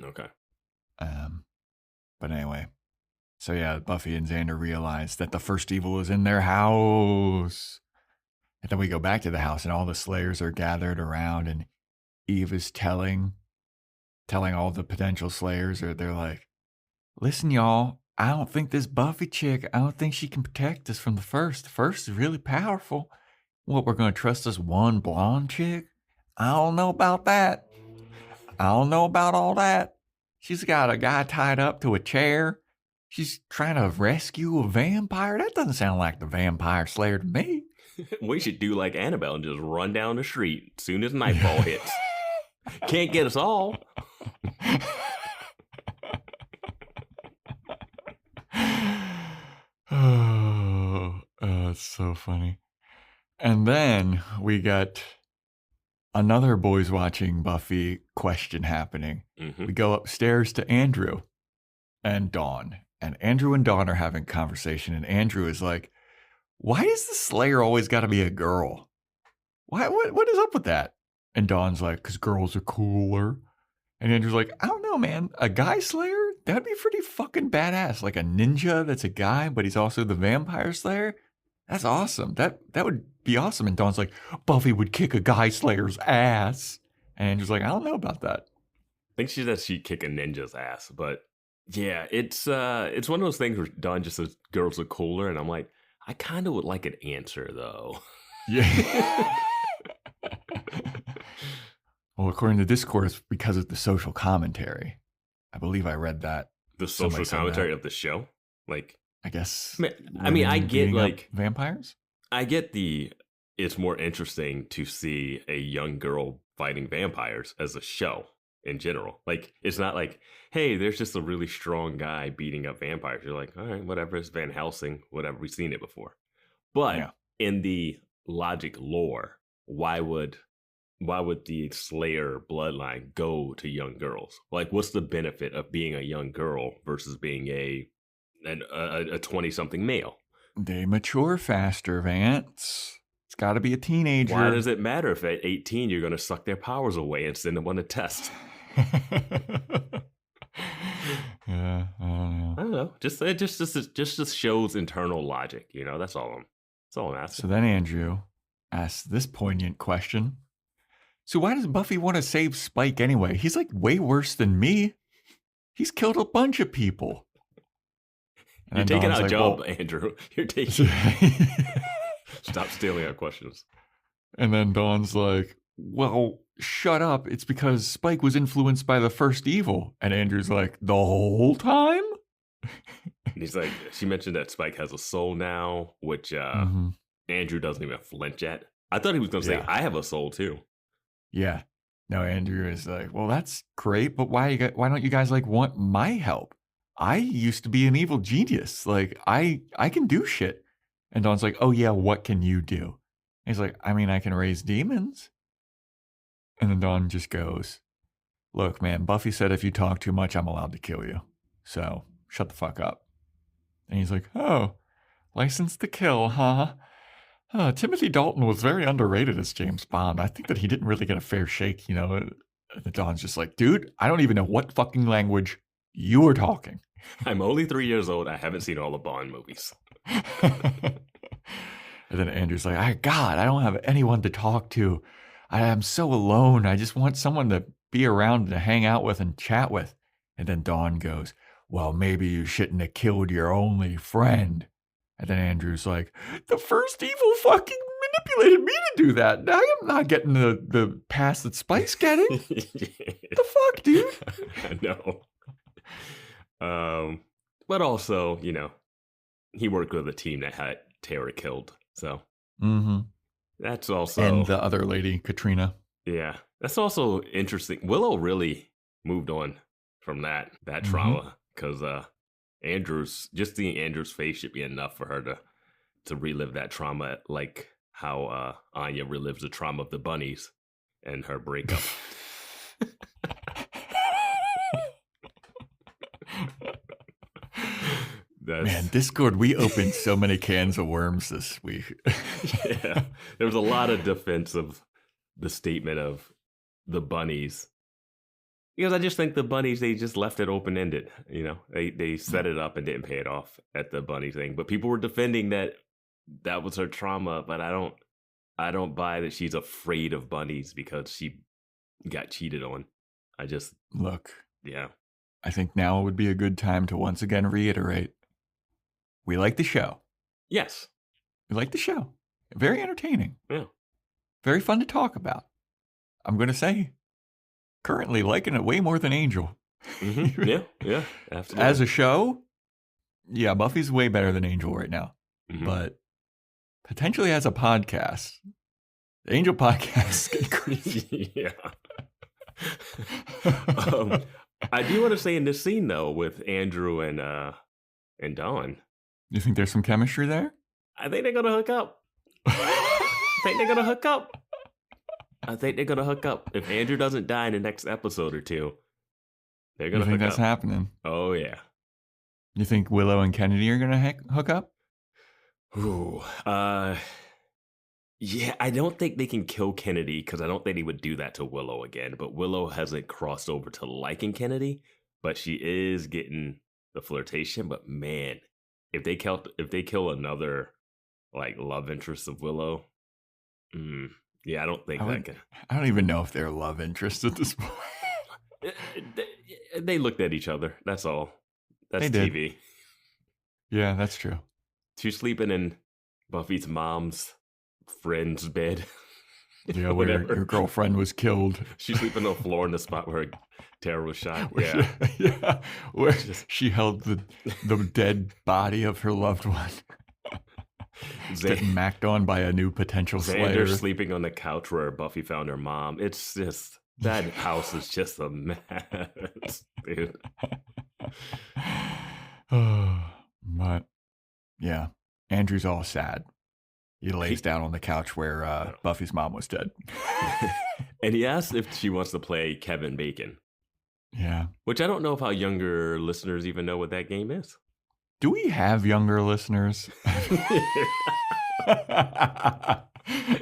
Okay. But anyway. So yeah, Buffy and Xander realize that the first evil is in their house. And then we go back to the house and all the Slayers are gathered around and Eve is telling all the potential Slayers, or they're like, listen, y'all, I don't think this Buffy chick, I don't think she can protect us from the first. The first is really powerful. What, we're going to trust this one blonde chick? I don't know about that. I don't know about all that. She's got a guy tied up to a chair. She's trying to rescue a vampire. That doesn't sound like the Vampire Slayer to me. We should do like Annabelle and just run down the street as soon as nightfall hits. Can't get us all. It's so funny. And then we got another Boys Watching Buffy question happening. Mm-hmm. We go upstairs to Andrew and Dawn. And Andrew and Dawn are having a conversation. And Andrew is like, why is the Slayer always got to be a girl? What is up with that? And Dawn's like, because girls are cooler. And Andrew's like, I don't know, man. A guy Slayer? That'd be pretty fucking badass. Like a ninja that's a guy, but he's also the Vampire Slayer? That's awesome. That would be awesome. And Dawn's like, Buffy would kick a guy Slayer's ass. And Andrew's like, I don't know about that. I think she said she'd kick a ninja's ass. But yeah, it's one of those things where Dawn just says girls are cooler. And I'm like, I kind of would like an answer, though. Yeah. Well, according to Discord, it's because of the social commentary. I believe I read that. The social commentary of the show? Like, I guess. I mean, I get like vampires. I get it's more interesting to see a young girl fighting vampires as a show in general. Like, it's not like, hey, there's just a really strong guy beating up vampires. You're like, all right, whatever, it's Van Helsing, whatever, we've seen it before. But in the logic lore, why would the Slayer bloodline go to young girls? Like, what's the benefit of being a young girl versus being a 20-something male? They mature faster, Vance. It's got to be a teenager. Why does it matter if at 18 you're going to suck their powers away and send them on a test? Yeah, I don't know. Just shows internal logic. That's all I'm asking. So then Andrew asks this poignant question. So why does Buffy want to save Spike anyway? He's like way worse than me. He's killed a bunch of people. You're taking our job, Andrew. You're taking. Stop stealing our questions. And then Dawn's like, well, shut up. It's because Spike was influenced by the first evil. And Andrew's like, the whole time? And he's like, she mentioned that Spike has a soul now, which Andrew doesn't even flinch at. I thought he was going to say, I have a soul too. Yeah. No, Andrew is like, well, that's great, but why don't you guys like want my help? I used to be an evil genius. Like, I can do shit. And Dawn's like, oh yeah, what can you do? And he's like, I mean, I can raise demons. And then Dawn just goes, look, man, Buffy said if you talk too much, I'm allowed to kill you. So shut the fuck up. And he's like, oh, license to kill, huh? Timothy Dalton was very underrated as James Bond. I think that he didn't really get a fair shake, And Dawn's just like, dude, I don't even know what fucking language you are talking. I'm only 3 years old. I haven't seen all the Bond movies. And then Andrew's like, God, I don't have anyone to talk to. I am so alone. I just want someone to be around to hang out with and chat with. And then Dawn goes, well, maybe you shouldn't have killed your only friend. And then Andrew's like, the first evil fucking manipulated me to do that. Now I'm not getting the pass that Spike's getting. The fuck, dude? I know. But also, he worked with a team that had Tara killed. So that's also... And the other lady, Katrina. Yeah. That's also interesting. Willow really moved on from that trauma because just seeing Andrew's face should be enough for her to relive that trauma, like how Anya relives the trauma of the bunnies and her breakup. Man, Discord, we opened so many cans of worms this week. Yeah, there was a lot of defense of the statement of the bunnies. Because I just think the bunnies, they just left it open-ended. They set it up and didn't pay it off at the bunny thing. But people were defending that was her trauma. But I don't buy that she's afraid of bunnies because she got cheated on. Look. Yeah. I think now would be a good time to once again reiterate. We like the show. Yes. We like the show. Very entertaining. Yeah. Very fun to talk about. I'm going to say, currently liking it way more than Angel. Yeah, absolutely. As a show, yeah, Buffy's way better than Angel right now. But potentially as a podcast, the Angel podcast is getting crazy. Yeah. I do want to say in this scene, though, with Andrew and Dawn. You think there's some chemistry there? I think they're going to hook up. I think they're going to hook up. If Andrew doesn't die in the next episode or two, they're going to hook up. You think that's happening? Oh, yeah. You think Willow and Kennedy are going to hook up? Ooh. Yeah, I don't think they can kill Kennedy because I don't think he would do that to Willow again. But Willow hasn't crossed over to liking Kennedy, but she is getting the flirtation. But man, if they kill another like love interest of Willow, yeah, I don't think that can. I don't even know if they're love interests at this point. They looked at each other. That's all. That's they TV. Did. Yeah, that's true. She's sleeping in Buffy's mom's friend's bed. Yeah, where your girlfriend was killed. She's sleeping on the floor in the spot where Tara was shot. Yeah. Yeah. Where she held the dead body of her loved one. Getting macked on by a new potential slayer. Xander sleeping on the couch where Buffy found her mom. It's just, that house is just a mess, dude. But, yeah, Andrew's all sad. He lays down on the couch where Buffy's mom was dead. And he asks if she wants to play Kevin Bacon. Yeah. Which I don't know if our younger listeners even know what that game is. Do we have younger listeners? I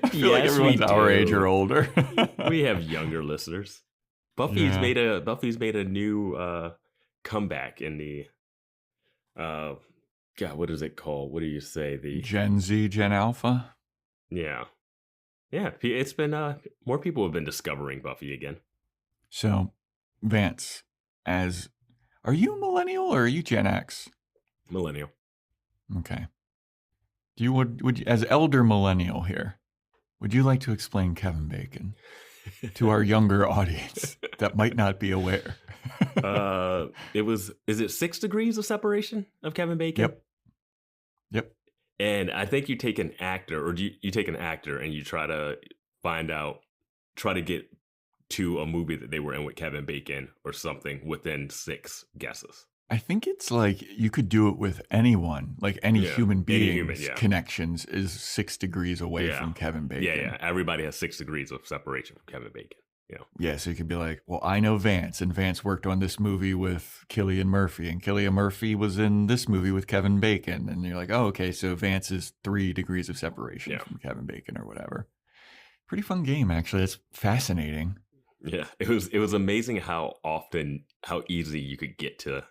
feel like everyone's our age or older. We have younger listeners. Buffy's made a new comeback in the God, what is it called? What do you say? The Gen Z, Gen Alpha? Yeah. Yeah, it's been more people have been discovering Buffy again. So, Vance, are you millennial or are you Gen X? Millennial. Okay. Would you, as elder millennial here, would you like to explain Kevin Bacon to our younger audience that might not be aware? Is it 6 degrees of separation of Kevin Bacon? Yep. And I think you take an actor, or you take an actor and you try to get to a movie that they were in with Kevin Bacon or something within 6 guesses. I think it's like you could do it with anyone, like any human being's connections is 6 degrees away from Kevin Bacon. Yeah. Everybody has 6 degrees of separation from Kevin Bacon. Yeah, so you could be like, well, I know Vance, and Vance worked on this movie with Cillian Murphy, and Cillian Murphy was in this movie with Kevin Bacon. And you're like, oh, okay, so Vance is 3 degrees of separation from Kevin Bacon or whatever. Pretty fun game, actually. It's fascinating. Yeah, it was amazing how easy you could get to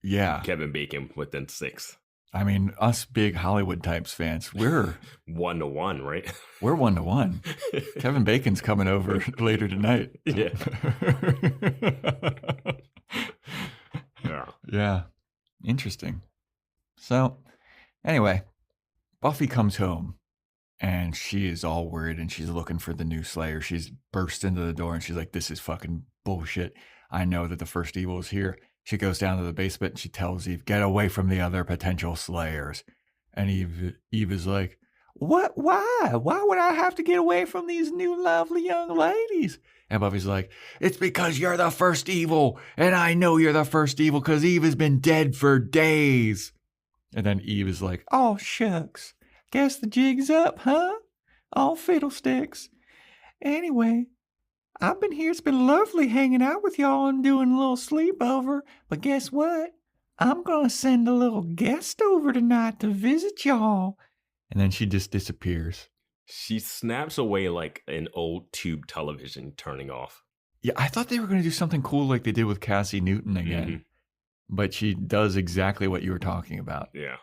Kevin Bacon within 6. I mean, us big Hollywood types fans, we're 1-to-1, right? We're 1-to-1. Kevin Bacon's coming over later tonight. Yeah. Yeah. Interesting. So, anyway, Buffy comes home and she is all worried and she's looking for the new Slayer. She's burst into the door and she's like, this is fucking bullshit. I know that the first evil is here. She goes down to the basement and she tells Eve, get away from the other potential Slayers. And Eve is like, what? Why? Why would I have to get away from these new lovely young ladies? And Buffy's like, it's because you're the first evil. And I know you're the first evil because Eve has been dead for days. And then Eve is like, oh, shucks. Guess the jig's up, huh? All fiddlesticks. Anyway, I've been here. It's been lovely hanging out with y'all and doing a little sleepover. But guess what? I'm going to send a little guest over tonight to visit y'all. And then she just disappears. She snaps away like an old tube television turning off. Yeah, I thought they were going to do something cool like they did with Cassie Newton again. Mm-hmm. But she does exactly what you were talking about. Yeah.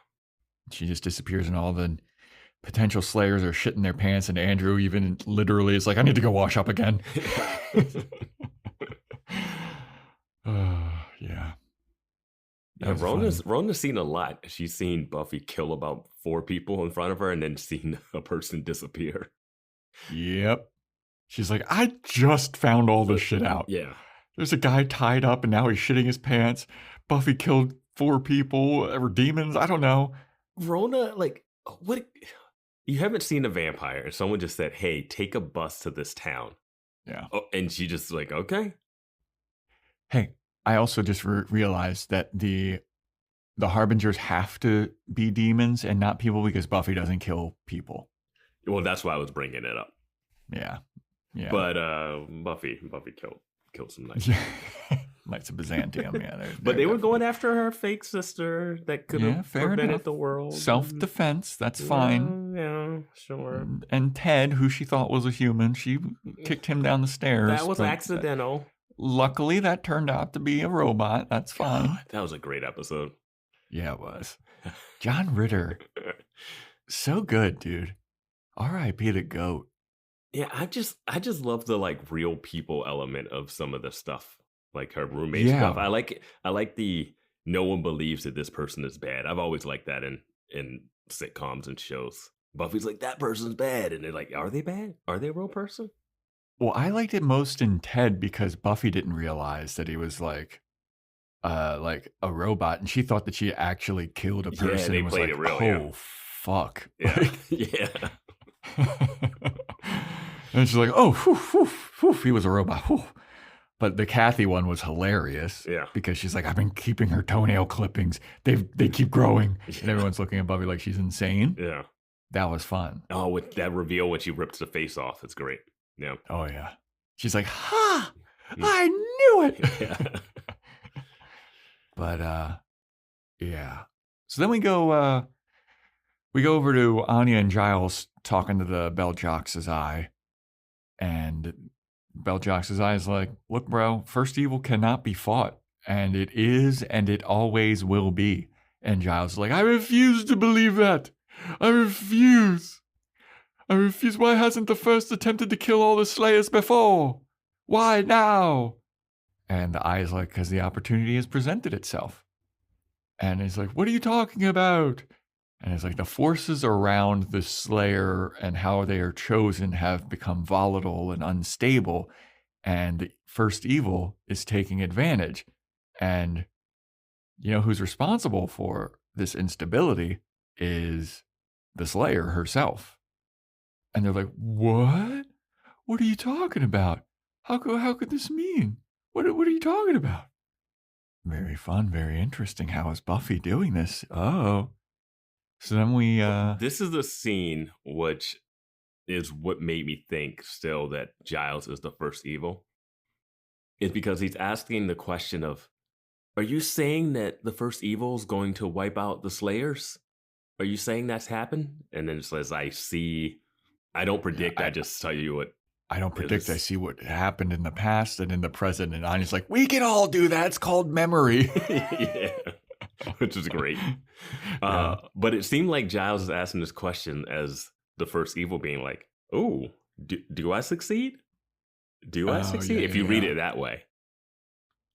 She just disappears and all the potential Slayers are shitting their pants, and Andrew even literally is like, I need to go wash up again. Yeah. Rona's seen a lot. She's seen Buffy kill about 4 people in front of her and then seen a person disappear. Yep. She's like, I just found all this shit out. Yeah. There's a guy tied up and now he's shitting his pants. Buffy killed 4 people, or demons. I don't know. Rona, like, what? You haven't seen a vampire. And someone just said, hey, take a bus to this town. Yeah. Oh, and she just like, okay. Hey, I also just realized that the Harbingers have to be demons and not people because Buffy doesn't kill people. Well, that's why I was bringing it up. Yeah. Yeah. But Buffy killed some knights. Knights of Byzantium, yeah. But they were going after her fake sister that could have prevented the world. Self-defense, that's fine. Yeah, sure. And Ted, who she thought was a human, she kicked him down the stairs. That was accidental. Luckily, that turned out to be a robot. That's fine. God, that was a great episode. Yeah, it was. John Ritter. So good, dude. R.I.P. the GOAT. Yeah, I just love the like real people element of some of the stuff, like her roommate stuff. I like the no one believes that this person is bad. I've always liked that in sitcoms and shows. Buffy's like, that person's bad, and they're like, are they bad? Are they a real person? Well, I liked it most in Ted because Buffy didn't realize that he was like a robot, and she thought that she actually killed a person. Yeah, they and was played like, it real. Oh, fuck. Yeah, Like, yeah. And she's like, oh, whew, whew, whew, he was a robot. Whew. But the Kathy one was hilarious. Yeah. Because she's like, I've been keeping her toenail clippings. They keep growing. Yeah. And everyone's looking at Buffy like she's insane. Yeah. That was fun. Oh, with that reveal when she rips the face off. It's great. Yeah. Oh, yeah. She's like, ha! I knew it! Yeah. But, yeah. So then we go over to Anya and Giles talking to the Bell Jocks' eye. And Bell jocks his eyes like, look, bro, first evil cannot be fought. And it is, and it always will be. And Giles is like, I refuse to believe that. I refuse. Why hasn't the first attempted to kill all the Slayers before? Why now? And the Eye is like, because the opportunity has presented itself. And he's like, what are you talking about? And it's like the forces around the Slayer and how they are chosen have become volatile and unstable. And the first evil is taking advantage. And you know who's responsible for this instability is the Slayer herself. And they're like, what? What are you talking about? How could this mean? What are you talking about? Very fun, very interesting. How is Buffy doing this? Oh. So then we... This is the scene which is what made me think still that Giles is the first evil. It's because he's asking the question of, are you saying that the first evil is going to wipe out the Slayers? Are you saying that's happened? And then it says, I don't predict, I just tell you what. I don't predict, I see what happened in the past and in the present. And Anya's like, we can all do that. It's called memory. Yeah. Which is great. But it seemed like Giles is asking this question as the first evil being like, oh, do I succeed? Do I succeed? If you read it that way.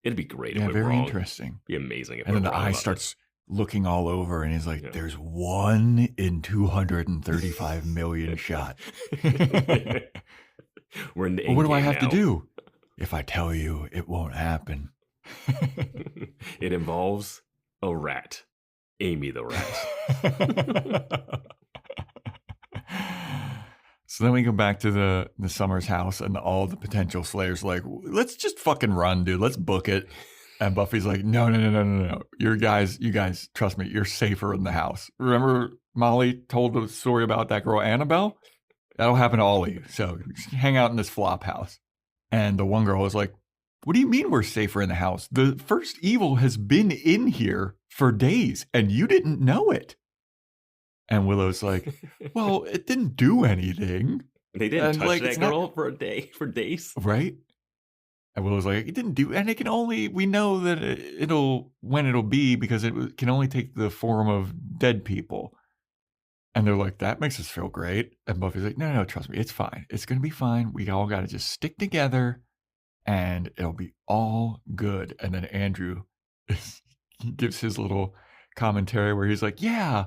It'd be great if we're very wrong. Interesting. It'd be amazing if and we're then the Eye starts looking all over and he's like, there's 1 in 235 million shot. We're in the what do I have now. to do? If I tell you, it won't happen. It involves a rat. Amy the rat. So then we go back to the Summers house and all the potential Slayers like, let's just fucking run, dude. Let's book it. And Buffy's like, no. You guys, trust me, you're safer in the house. Remember Molly told the story about that girl, Annabelle? That'll happen to all of you. So hang out in this flop house. And the one girl was like, what do you mean we're safer in the house? The first evil has been in here for days and you didn't know it. And Willow's like, well, it didn't do anything. They didn't touch that girl for days. Right? And Willow's like, it didn't do, and it can only, we know that when it'll be because it can only take the form of dead people. And they're like, that makes us feel great. And Buffy's like, no, trust me, it's fine. It's going to be fine. We all got to just stick together and it'll be all good. And then Andrew gives his little commentary where he's like, yeah,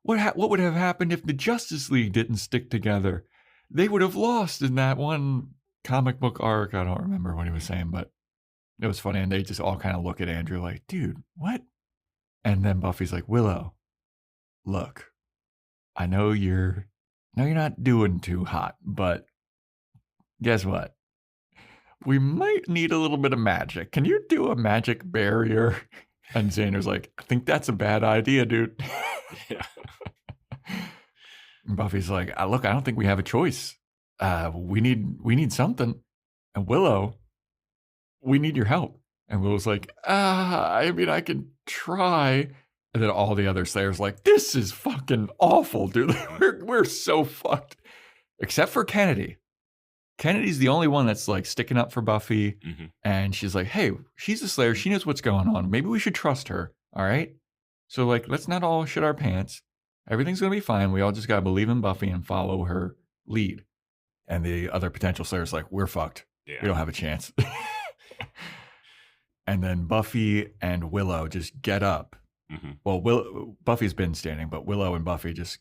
what would have happened if the Justice League didn't stick together? They would have lost in that one comic book arc. I don't remember what he was saying, but it was funny. And they just all kind of look at Andrew like, dude, what? And then Buffy's like, Willow, look, I know you're not doing too hot, but guess what? We might need a little bit of magic. Can you do a magic barrier? And Xander's like, I think that's a bad idea, dude. Yeah. And Buffy's like, look, I don't think we have a choice. We need something. And Willow, we need your help. And Willow's like, I mean, I can try. And then all the other Slayers like, this is fucking awful, dude. We're so fucked. Except for Kennedy. Kennedy's the only one that's like sticking up for Buffy. Mm-hmm. And she's like, hey, she's a Slayer. She knows what's going on. Maybe we should trust her. All right. So like, let's not all shit our pants. Everything's going to be fine. We all just got to believe in Buffy and follow her lead. And the other potential Slayers like, we're fucked. Yeah. We don't have a chance. And then Buffy and Willow just get up. Mm-hmm. Well, Buffy's been standing, but Willow and Buffy just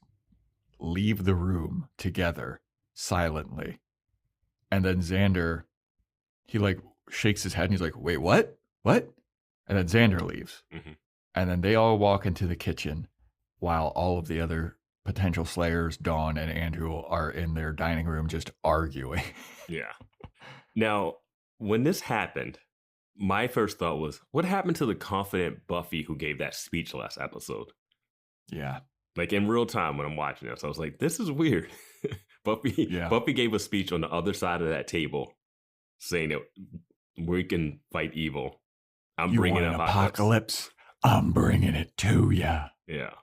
leave the room together silently. And then Xander, he like shakes his head and he's like, wait, what? What? And then Xander leaves. Mm-hmm. And then they all walk into the kitchen while all of the other potential Slayers, Dawn and Andrew, are in their dining room just arguing. Yeah. Now, when this happened, my first thought was, what happened to the confident Buffy who gave that speech last episode? Yeah. Like in real time when I'm watching this, I was like, this is weird. Buffy gave a speech on the other side of that table saying that we can fight evil. I'm bringing an apocalypse. I'm bringing it to ya. Yeah.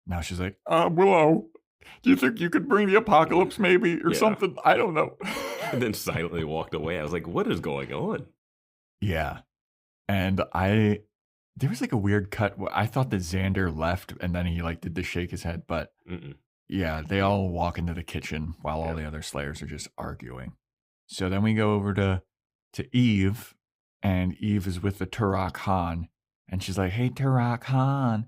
Now she's like, Willow, Do you think you could bring the apocalypse maybe or something? I don't know. And then silently walked away. I was like, what is going on? Yeah. And there was like a weird cut. I thought that Xander left and then he like did the shake his head. But yeah, they all walk into the kitchen while all the other Slayers are just arguing. So then we go over to Eve, and Eve is with the Turok Han. And she's like, hey, Turok Han,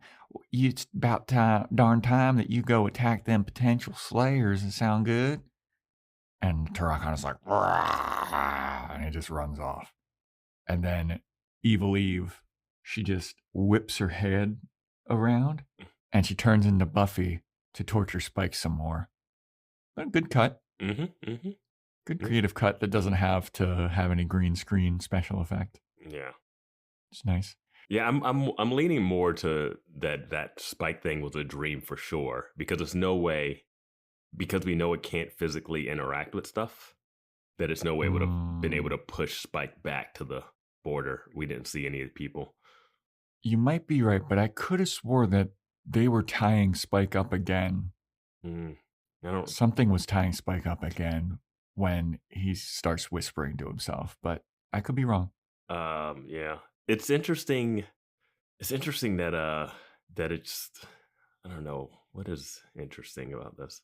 it's about darn time that you go attack them potential Slayers. Does it sound good? And Turok Han is like, and he just runs off. And then Evil Eve, she just whips her head around and she turns into Buffy to torture Spike some more. A good cut. Good creative cut that doesn't have to have any green screen special effect. Yeah. It's nice. Yeah, I'm leaning more to that Spike thing was a dream for sure, because there's no way, because we know it can't physically interact with stuff, that it's no way it would have been able to push Spike back to the border. We didn't see any of the people. You might be right, but I could have swore that they were tying Spike up again. Something was tying Spike up again when he starts whispering to himself, but I could be wrong. Yeah. It's interesting. It's interesting that it's, I don't know, what is interesting about this?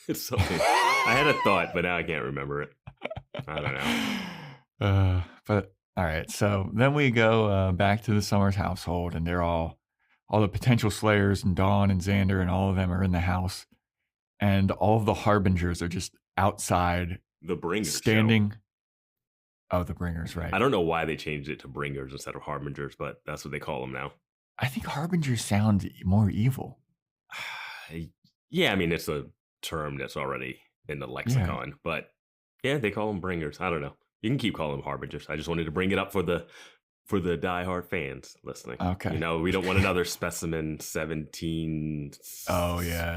It's something. I had a thought, but now I can't remember it. I don't know. But all right, so then we go back to the Summers household, and they're all the potential Slayers and Dawn and Xander and all of them are in the house, and all of the Harbingers are just outside. The Bringers standing. Show. Oh, the Bringers, right. I don't know why they changed it to Bringers instead of Harbingers, but that's what they call them now. I think Harbingers sound more evil. Yeah, I mean, it's a term that's already in the lexicon, but yeah, they call them Bringers. I don't know. You can keep calling them Harbingers. I just wanted to bring it up for the diehard fans listening. Okay. You know, we don't want another Specimen 17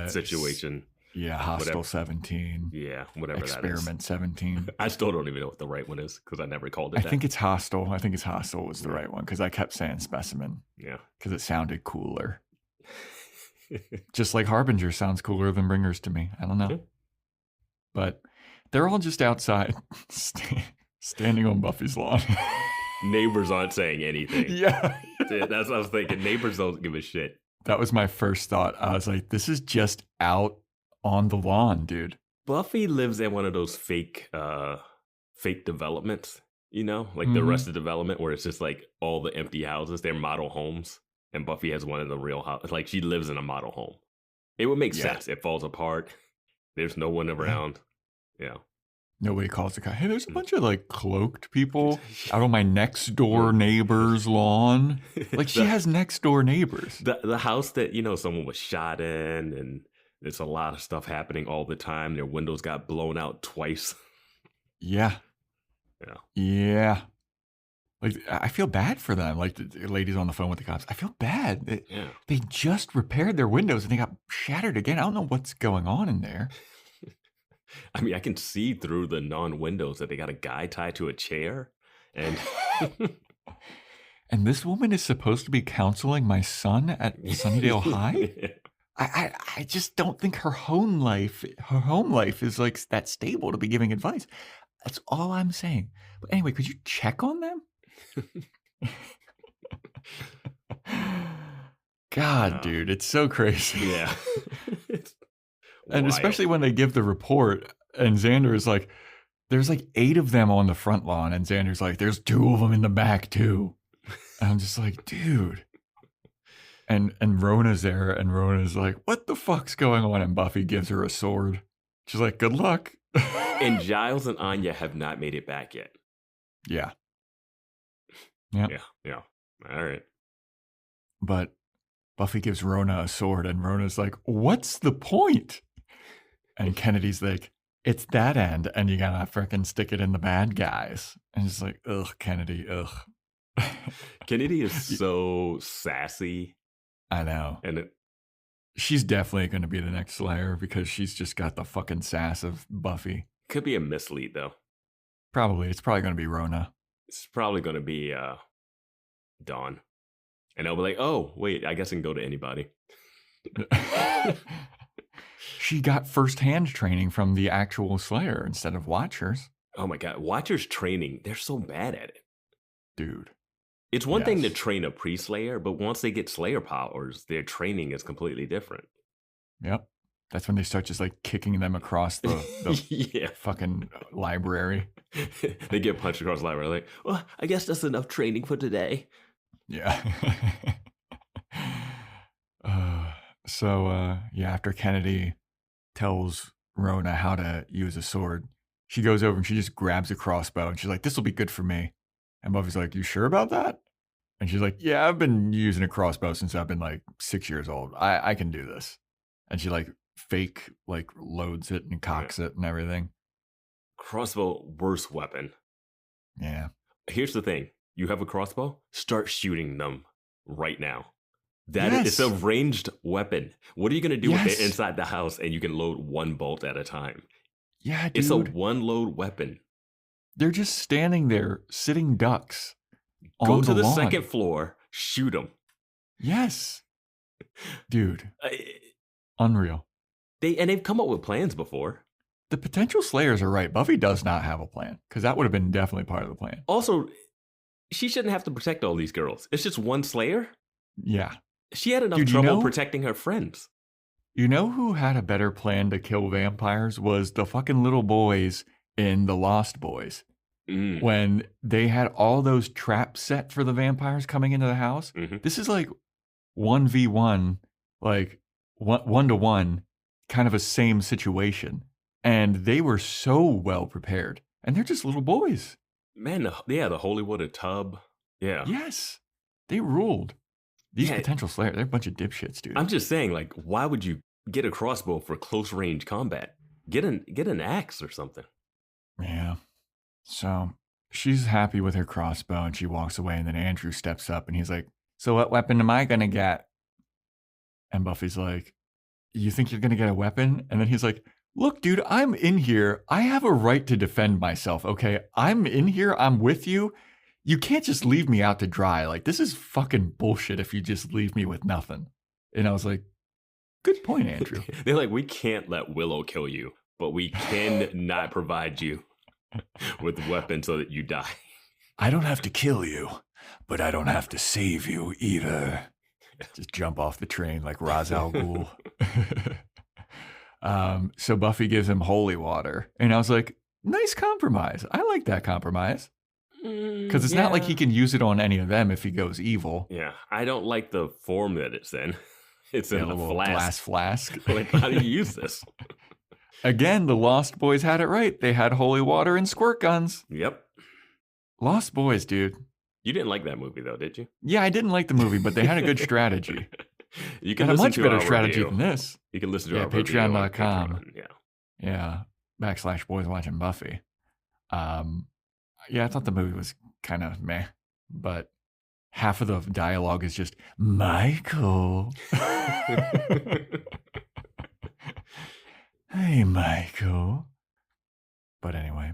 situation. Yeah, Hostile 17. Yeah, whatever that is. Experiment 17. I still don't even know what the right one is because I never called it that. I think it's Hostile. I think it's Hostile was the right one because I kept saying Specimen. Yeah. Because it sounded cooler. Just like Harbinger sounds cooler than Bringers to me. I don't know. But they're all just outside standing on Buffy's lawn. Neighbors aren't saying anything. Yeah. That's what I was thinking. Neighbors don't give a shit. That was my first thought. I was like, this is just out on the lawn, dude. Buffy lives in one of those fake developments, you know, like the Arrested Development, where it's just like all the empty houses. They're model homes, and Buffy has one of the real houses. Like she lives in a model home. It would make sense. It falls apart. There's no one around. Yeah. Nobody calls the guy. Hey, there's a bunch of like cloaked people out on my next door neighbor's lawn. Like she has next door neighbors. The house that, you know, someone was shot in, and there's a lot of stuff happening all the time. Their windows got blown out twice. Yeah. Like, I feel bad for them. Like the ladies on the phone with the cops. I feel bad. They just repaired their windows and they got shattered again. I don't know what's going on in there. I mean, I can see through the non-windows that they got a guy tied to a chair. And and this woman is supposed to be counseling my son at Sunnydale High? I just don't think her home life is like that stable to be giving advice. That's all I'm saying. But anyway, could you check on them? God, dude, it's so crazy. Yeah. And especially when they give the report and Xander is like, there's like 8 of them on the front lawn. And Xander's like, there's 2 of them in the back too. And I'm just like, dude. And Rona's there, and Rona's like, what the fuck's going on? And Buffy gives her a sword. She's like, good luck. And Giles and Anya have not made it back yet. Yeah. All right. But Buffy gives Rona a sword, and Rona's like, what's the point? And Kennedy's like, it's that end, and you gotta frickin' stick it in the bad guys. And it's like, ugh, Kennedy, ugh. Kennedy is so sassy. I know. And she's definitely going to be the next Slayer because she's just got the fucking sass of Buffy. Could be a mislead, though. Probably. It's probably going to be Rona. It's probably going to be Dawn. And they'll be like, oh, wait, I guess I can go to anybody. She got firsthand training from the actual Slayer instead of Watchers. Oh my God. Watchers training, they're so bad at it. Dude. It's one thing to train a pre-Slayer, but once they get Slayer powers, their training is completely different. Yep. That's when they start just like kicking them across the fucking library. They get punched across the library. Like, well, I guess that's enough training for today. Yeah. After Kennedy tells Rona how to use a sword, she goes over and she just grabs a crossbow and she's like, this will be good for me. And Buffy's like, you sure about that? And she's like, yeah, I've been using a crossbow since I've been like 6 years old. I can do this. And she like fake like loads it and cocks it and everything. Crossbow, worst weapon. Yeah. Here's the thing. You have a crossbow? Start shooting them right now. It's a ranged weapon. What are you going to do with it inside the house and you can load one bolt at a time? Yeah, dude. It's a one load weapon. They're just standing there, sitting ducks. Go to the lawn. second floor, shoot them. Yes. Dude. Unreal. They've come up with plans before. The potential Slayers are right. Buffy does not have a plan because that would have been definitely part of the plan. Also, she shouldn't have to protect all these girls. It's just one Slayer. Yeah. She had enough trouble protecting her friends. You know who had a better plan to kill vampires was the fucking little boys in The Lost Boys. When they had all those traps set for the vampires coming into the house. Mm-hmm. This is like 1v1, like 1-to-1, kind of a same situation. And they were so well prepared. And they're just little boys. Man, the holy water tub. Yeah. Yes. They ruled. These potential Slayers, they're a bunch of dipshits, dude. I'm just saying, like, why would you get a crossbow for close range combat? Get an axe or something. Yeah. So she's happy with her crossbow and she walks away, and then Andrew steps up and he's like, so what weapon am I going to get? And Buffy's like, you think you're going to get a weapon? And then he's like, look, dude, I'm in here. I have a right to defend myself, okay? I'm in here. I'm with you. You can't just leave me out to dry. Like, this is fucking bullshit if you just leave me with nothing. And I was like, good point, Andrew. They're like, we can't let Willow kill you, but we can not provide you with weapons so that you die. I don't have to kill you, but I don't have to save you either. Just jump off the train like Ra's al Ghul. So Buffy gives him holy water. And I was like, nice compromise. I like that compromise. Because it's not like he can use it on any of them if he goes evil. Yeah, I don't like the form that it's in. It's in a glass flask. Like, how do you use this? Again, the Lost Boys had it right. They had holy water and squirt guns. Yep. Lost Boys, dude. You didn't like that movie, though, did you? Yeah, I didn't like the movie, but they had a good strategy. You can had a listen much to better our strategy review. than this. You can listen to our Patreon.com. Patreon. Yeah. / Boys Watching Buffy. Yeah, I thought the movie was kind of meh, but half of the dialogue is just, Michael. Hey, Michael. But anyway.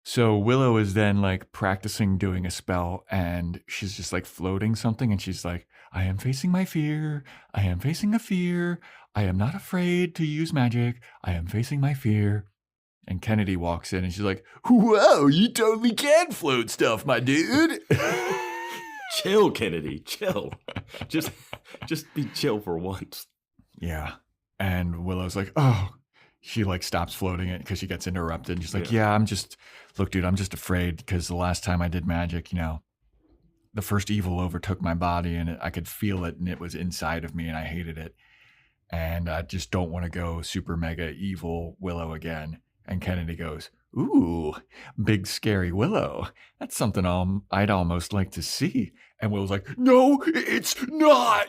So Willow is then like practicing doing a spell, and she's just like floating something, and she's like, I am facing my fear. I am facing a fear. I am not afraid to use magic. I am facing my fear. And Kennedy walks in and she's like, whoa, you totally can float stuff, my dude. Chill, Kennedy, chill. Just be chill for once. Yeah. And Willow's like, oh, she like stops floating it because she gets interrupted. And she's like, yeah, I'm just afraid because the last time I did magic, you know, the first evil overtook my body and I could feel it and it was inside of me and I hated it. And I just don't want to go super mega evil Willow again. And Kennedy goes, ooh, big scary Willow. That's something I'd almost like to see. And Willow's like, no, it's not.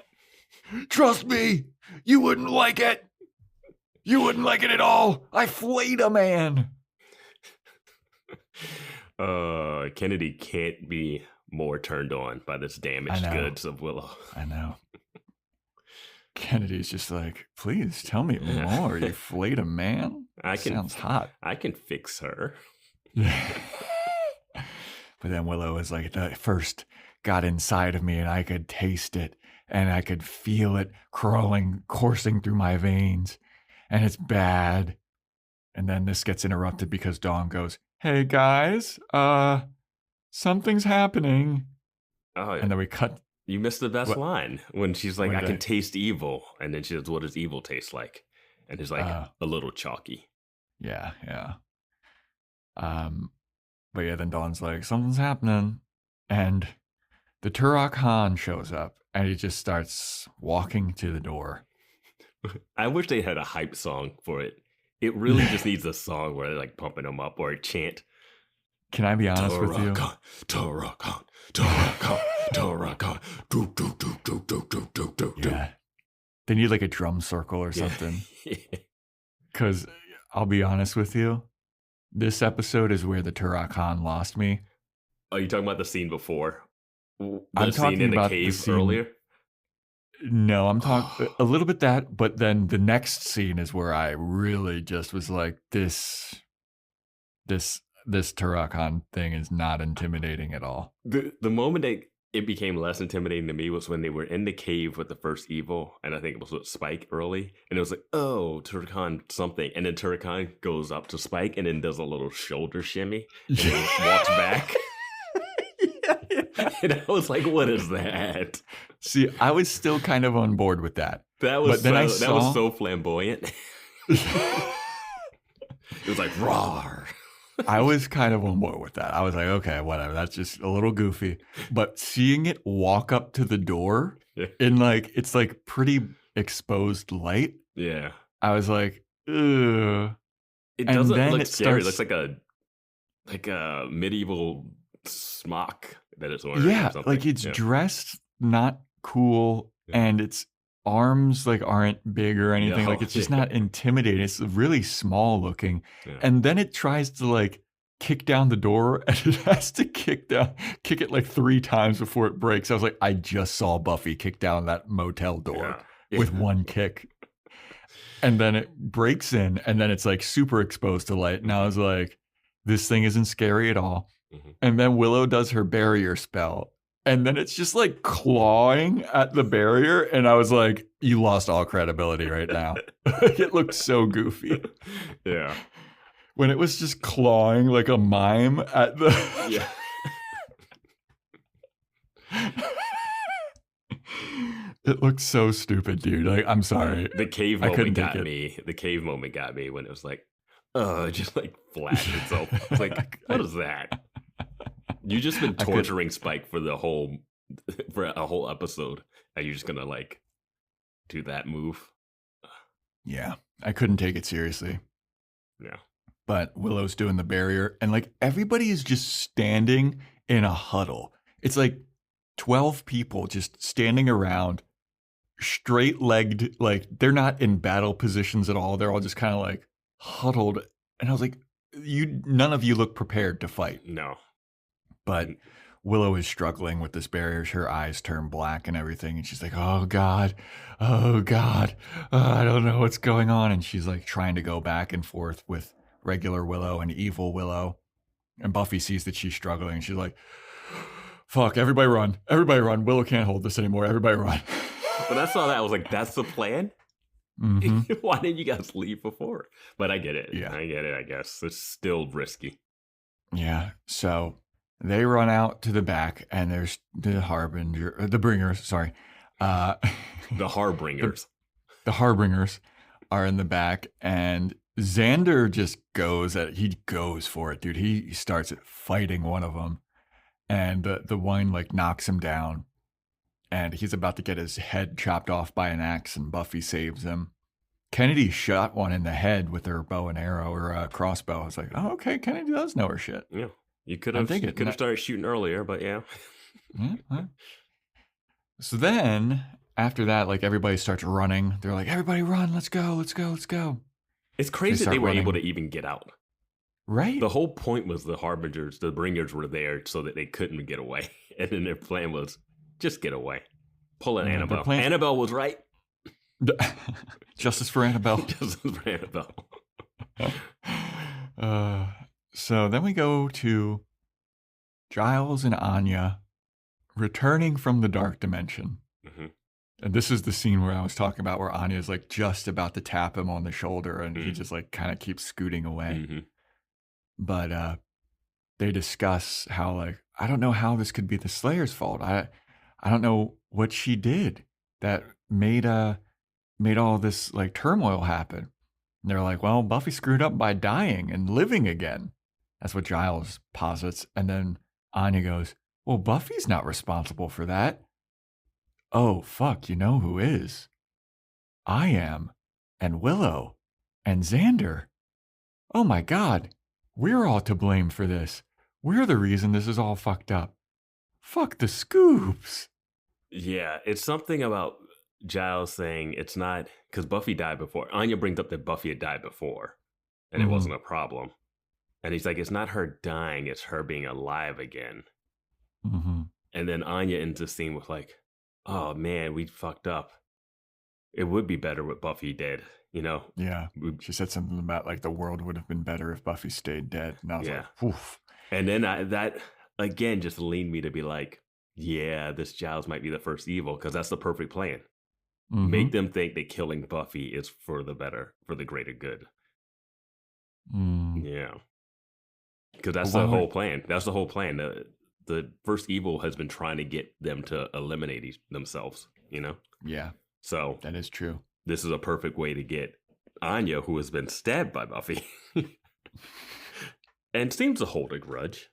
Trust me, you wouldn't like it. You wouldn't like it at all. I flayed a man. Kennedy can't be more turned on by this damaged goods of Willow. I know. Kennedy's just like, please tell me more. You flayed a man? Sounds hot. I can fix her. But then Willow is like, the first got inside of me and I could taste it and I could feel it coursing through my veins. and it's bad. And then this gets interrupted because Dawn goes, "Hey guys, something's happening." Oh, and then we cut. You missed the best line when she's like, "I can taste evil," and then she says, "What does evil taste like?" And it's like a little chalky. Yeah. But yeah, then Dawn's like, "Something's happening," and the Turok Han shows up, and he just starts walking to the door. I wish they had a hype song for it. It really just needs a song where they're like pumping them up or a chant. Can I be honest with you? Turok Han. Yeah. They need like a drum circle or something. Because I'll be honest with you, this episode is where the Turok Han lost me. Oh, you talking about the scene before? I'm talking in the about cave the scene earlier? No, I'm talking a little bit that, but then the next scene is where I really just was like, this Turok Han thing is not intimidating at all. The moment that it became less intimidating to me was when they were in the cave with the first evil, and I think it was with Spike early, and it was like, oh, Turok Han something, and then Turok Han goes up to Spike and then does a little shoulder shimmy and then walks back. And I was like, what is that? See, I was still kind of on board with that. That was so flamboyant. It was like, roar. I was kind of on board with that. I was like, okay, whatever. That's just a little goofy. But seeing it walk up to the door in like, it's like pretty exposed light. Yeah. I was like, ugh. It doesn't look scary. It looks like a medieval smock that it's wearing. Yeah, like it's dressed not cool, and its arms like aren't big or anything. Like it's just not intimidating. It's really small looking. Yeah. And then it tries to like kick down the door, and it has to kick it like 3 times before it breaks. I was like, I just saw Buffy kick down that motel door with one kick. And then it breaks in, and then it's like super exposed to light. And I was like, this thing isn't scary at all. Mm-hmm. And then Willow does her barrier spell, and then it's just like clawing at the barrier. And I was like, you lost all credibility right now. It looked so goofy. Yeah. When it was just clawing like a mime at the... It looked so stupid, dude. Like, I'm sorry. The cave moment got me. The cave moment got me when it was like, just like flattened itself. I was like, what is that? You just been torturing Spike for a whole episode, and you're just gonna like do that move. Yeah, I couldn't take it seriously. Yeah. But Willow's doing the barrier, and like everybody is just standing in a huddle. It's like 12 people just standing around, straight-legged, like they're not in battle positions at all. They're all just kind of like huddled. And I was like, none of you look prepared to fight. No. But Willow is struggling with this barrier. Her eyes turn black and everything. And she's like, oh God, I don't know what's going on. And she's like trying to go back and forth with regular Willow and evil Willow. And Buffy sees that she's struggling. And she's like, fuck, everybody run. Everybody run. Willow can't hold this anymore. Everybody run. When I saw that, I was like, that's the plan? Mm-hmm. Why didn't you guys leave before? But I get it. Yeah. I get it, I guess. It's still risky. Yeah. So they run out to the back, and there's the bringers, sorry. The Harbringers. The Harbringers are in the back, and Xander just goes for it, dude. He starts fighting one of them, and the one like knocks him down, and he's about to get his head chopped off by an axe, and Buffy saves him. Kennedy shot one in the head with her bow and arrow or crossbow. I was like, oh, okay, Kennedy does know her shit. Yeah. You could have started shooting earlier, but yeah. Yeah. So then, after that, like everybody starts running. They're like, everybody run, let's go. It's crazy that they were able to even get out. Right? The whole point was the Harbingers, the Bringers were there so that they couldn't get away. And then their plan was, just get away. Pull an Annabelle. Annabelle was right. Justice for Annabelle. Justice for Annabelle. So then we go to Giles and Anya returning from the dark dimension. Mm-hmm. And this is the scene where I was talking about where Anya's like just about to tap him on the shoulder and he just like kind of keeps scooting away. Mm-hmm. But they discuss how like, I don't know how this could be the Slayer's fault. I don't know what she did that made all this like turmoil happen. And they're like, well, Buffy screwed up by dying and living again. That's what Giles posits. And then Anya goes, well, Buffy's not responsible for that. Oh, fuck, you know who is? I am, and Willow, and Xander. Oh my God, we're all to blame for this. We're the reason this is all fucked up. Fuck the Scoobs. Yeah, it's something about Giles saying it's not, because Buffy died before. Anya brings up that Buffy had died before, and it wasn't a problem. And he's like, it's not her dying, it's her being alive again. Mm-hmm. And then Anya ends the scene with like, oh man, we fucked up. It would be better with Buffy dead, you know? Yeah. She said something about like the world would have been better if Buffy stayed dead. And I was like, oof. And then that again just leaned me to be like, yeah, this Giles might be the first evil, because that's the perfect plan. Mm-hmm. Make them think that killing Buffy is for the better, for the greater good. Yeah. Because that's the whole plan. That's the whole plan. The first evil has been trying to get them to eliminate themselves, you know? Yeah. So that is true. This is a perfect way to get Anya, who has been stabbed by Buffy, and seems to hold a grudge.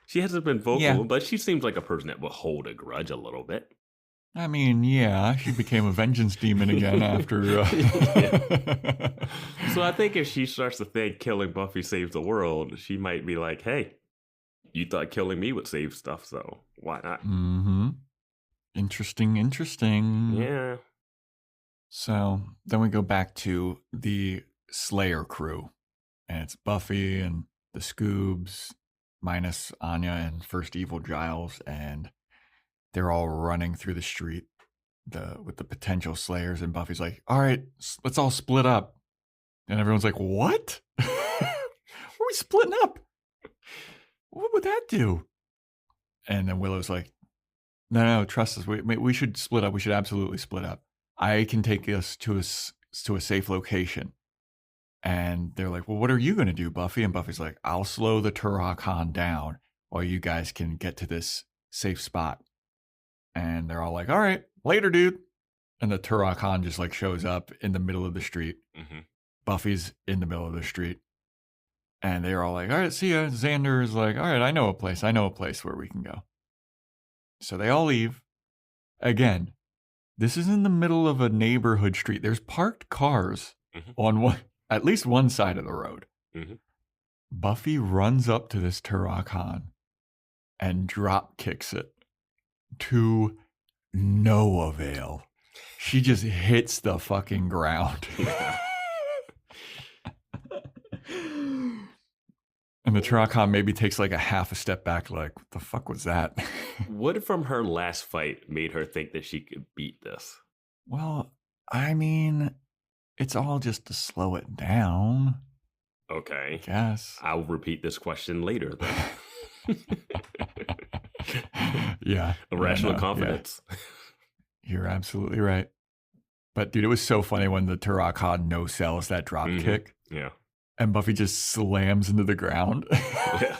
She hasn't been vocal, but she seems like a person that will hold a grudge a little bit. I mean, yeah, she became a vengeance demon again after. So I think if she starts to think killing Buffy saves the world, she might be like, hey, you thought killing me would save stuff, so why not? Mm-hmm. Interesting. Yeah. So then we go back to the Slayer crew. And it's Buffy and the Scoobs, minus Anya and First Evil Giles. And they're all running through the street with the potential Slayers. And Buffy's like, all right, let's all split up. And everyone's like, what? What are we splitting up? What would that do? And then Willow's like, no, trust us. We should split up. We should absolutely split up. I can take us to a safe location. And they're like, well, what are you going to do, Buffy? And Buffy's like, I'll slow the Turok Han down while you guys can get to this safe spot. And they're all like, all right, later, dude. And the Turok Han just like shows up in the middle of the street. Mm-hmm. Buffy's in the middle of the street. And they're all like, all right, see ya. Xander is like, all right, I know a place where we can go. So they all leave. Again, this is in the middle of a neighborhood street. There's parked cars on at least one side of the road. Mm-hmm. Buffy runs up to this Turok Han and drop kicks it to no avail. She just hits the fucking ground. And the Turok Han maybe takes like a half a step back, like, what the fuck was that? What from her last fight made her think that she could beat this? Well, I mean, it's all just to slow it down. Okay. I guess. I'll repeat this question later then. Yeah. Irrational confidence. Yeah. You're absolutely right. But dude, it was so funny when the Turok Han no-sells that drop kick. Yeah. And Buffy just slams into the ground. Yeah.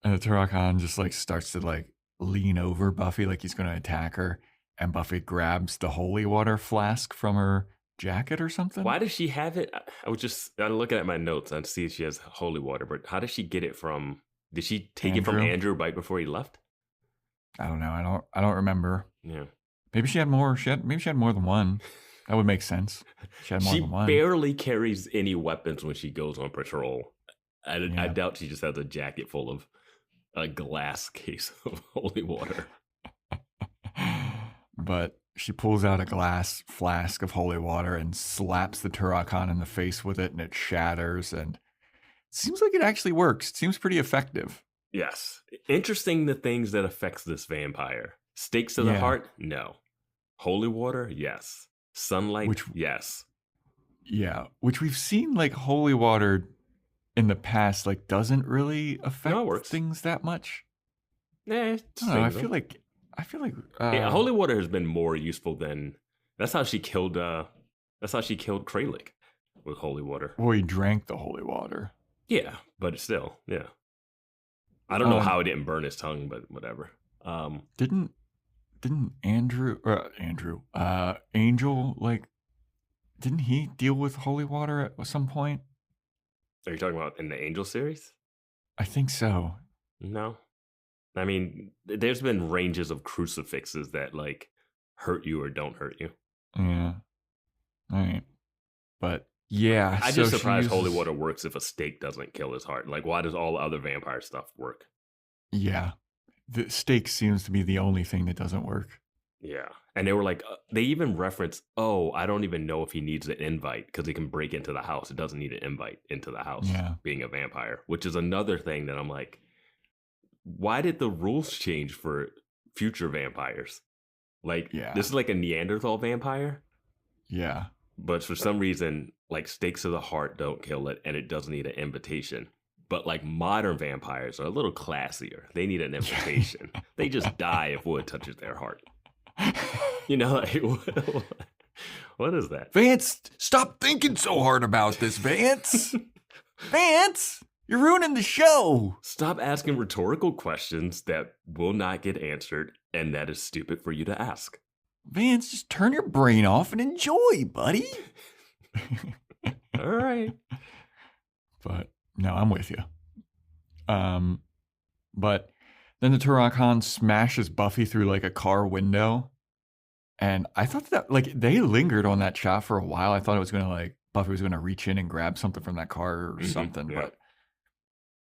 And the Turok Han just like starts to like lean over Buffy like he's going to attack her. And Buffy grabs the holy water flask from her jacket or something. Why does she have it? I'm looking at my notes and see if she has holy water, but how does she get it from? Did she take it from Andrew right before he left? I don't know. I don't remember. Yeah. Maybe she had more. Maybe she had more than one. That would make sense. She had more than one. She barely carries any weapons when she goes on patrol. I doubt she just has a jacket full of a glass case of holy water. But she pulls out a glass flask of holy water and slaps the Turok Han in the face with it, and it shatters. And it seems like it actually works. It seems pretty effective. Yes. Interesting the things that affects this vampire. Stakes to the heart? No. Holy water? Yes. Sunlight? Yes. Yeah. Which we've seen like holy water in the past, like doesn't really affect things that much. I feel like I feel like holy water has been more useful than. That's how she killed. That's how she killed Kralik with holy water. Well, he drank the holy water. Yeah, but still, yeah. I don't know how it didn't burn his tongue, but whatever. Didn't Angel like? Didn't he deal with holy water at some point? Are you talking about in the Angel series? I think so. No. I mean, there's been ranges of crucifixes that like hurt you or don't hurt you. Yeah. All right. But yeah. I'm just surprised holy water works if a stake doesn't kill his heart. Like, why does all the other vampire stuff work? Yeah. The stake seems to be the only thing that doesn't work. Yeah. And they were like, they even reference, I don't even know if he needs an invite because he can break into the house. It doesn't need an invite into the house being a vampire, which is another thing that I'm like, why did the rules change for future vampires? Like, this is like a Neanderthal vampire. Yeah. But for some reason, like stakes of the heart don't kill it and it doesn't need an invitation. But like modern vampires are a little classier. They need an invitation. They just die if wood touches their heart. You know, like, what is that? Vance, stop thinking so hard about this, Vance. Vance, you're ruining the show. Stop asking rhetorical questions that will not get answered and that is stupid for you to ask. Vance, just turn your brain off and enjoy, buddy. All right. But no, I'm with you. But then the Turok Han smashes Buffy through like a car window. And I thought that like they lingered on that shot for a while. I thought it was going to like Buffy was going to reach in and grab something from that car or something. Yeah.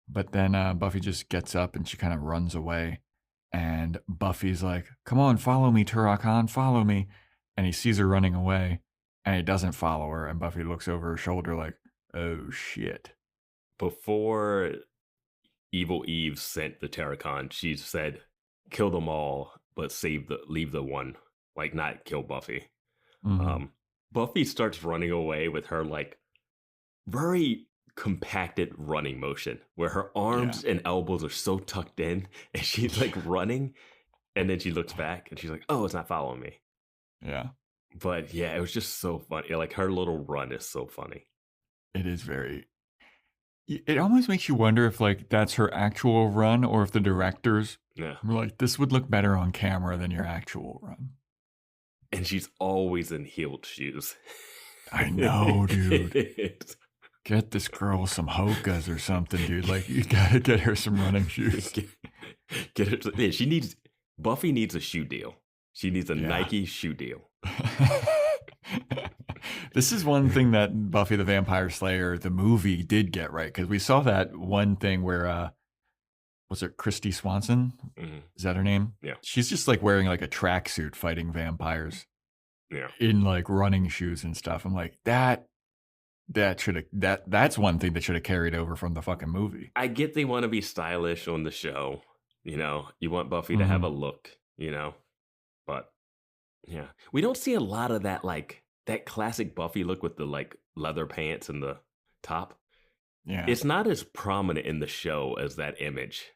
But then Buffy just gets up and she kind of runs away. And Buffy's like, come on, follow me, Turok Han, follow me. And he sees her running away and he doesn't follow her. And Buffy looks over her shoulder like, oh shit. Before Evil Eve sent the Terracon, she said, kill them all, but leave the one. Like, not kill Buffy. Mm-hmm. Buffy starts running away with her, like, very compacted running motion, where her arms and elbows are so tucked in, and she's, like, running, and then she looks back, and she's like, oh, it's not following me. Yeah. But, yeah, it was just so funny. Like, her little run is so funny. It is very... It almost makes you wonder if, like, that's her actual run, or if the directors were like, this would look better on camera than your actual run. And she's always in heeled shoes. I know, dude. Get this girl some Hokas or something, dude. Like, you gotta get her some running shoes. Get her. Buffy needs a shoe deal. She needs a Nike shoe deal. This is one thing that Buffy the Vampire Slayer, the movie, did get right. Because we saw that one thing where, was it Christy Swanson? Mm-hmm. Is that her name? Yeah. She's just like wearing like a tracksuit fighting vampires. Yeah. In like running shoes and stuff. I'm like, that's one thing that should have carried over from the fucking movie. I get they want to be stylish on the show. You know, you want Buffy to have a look, you know, but yeah, we don't see a lot of that, like that classic Buffy look with the like leather pants and the top. Yeah. It's not as prominent in the show as that image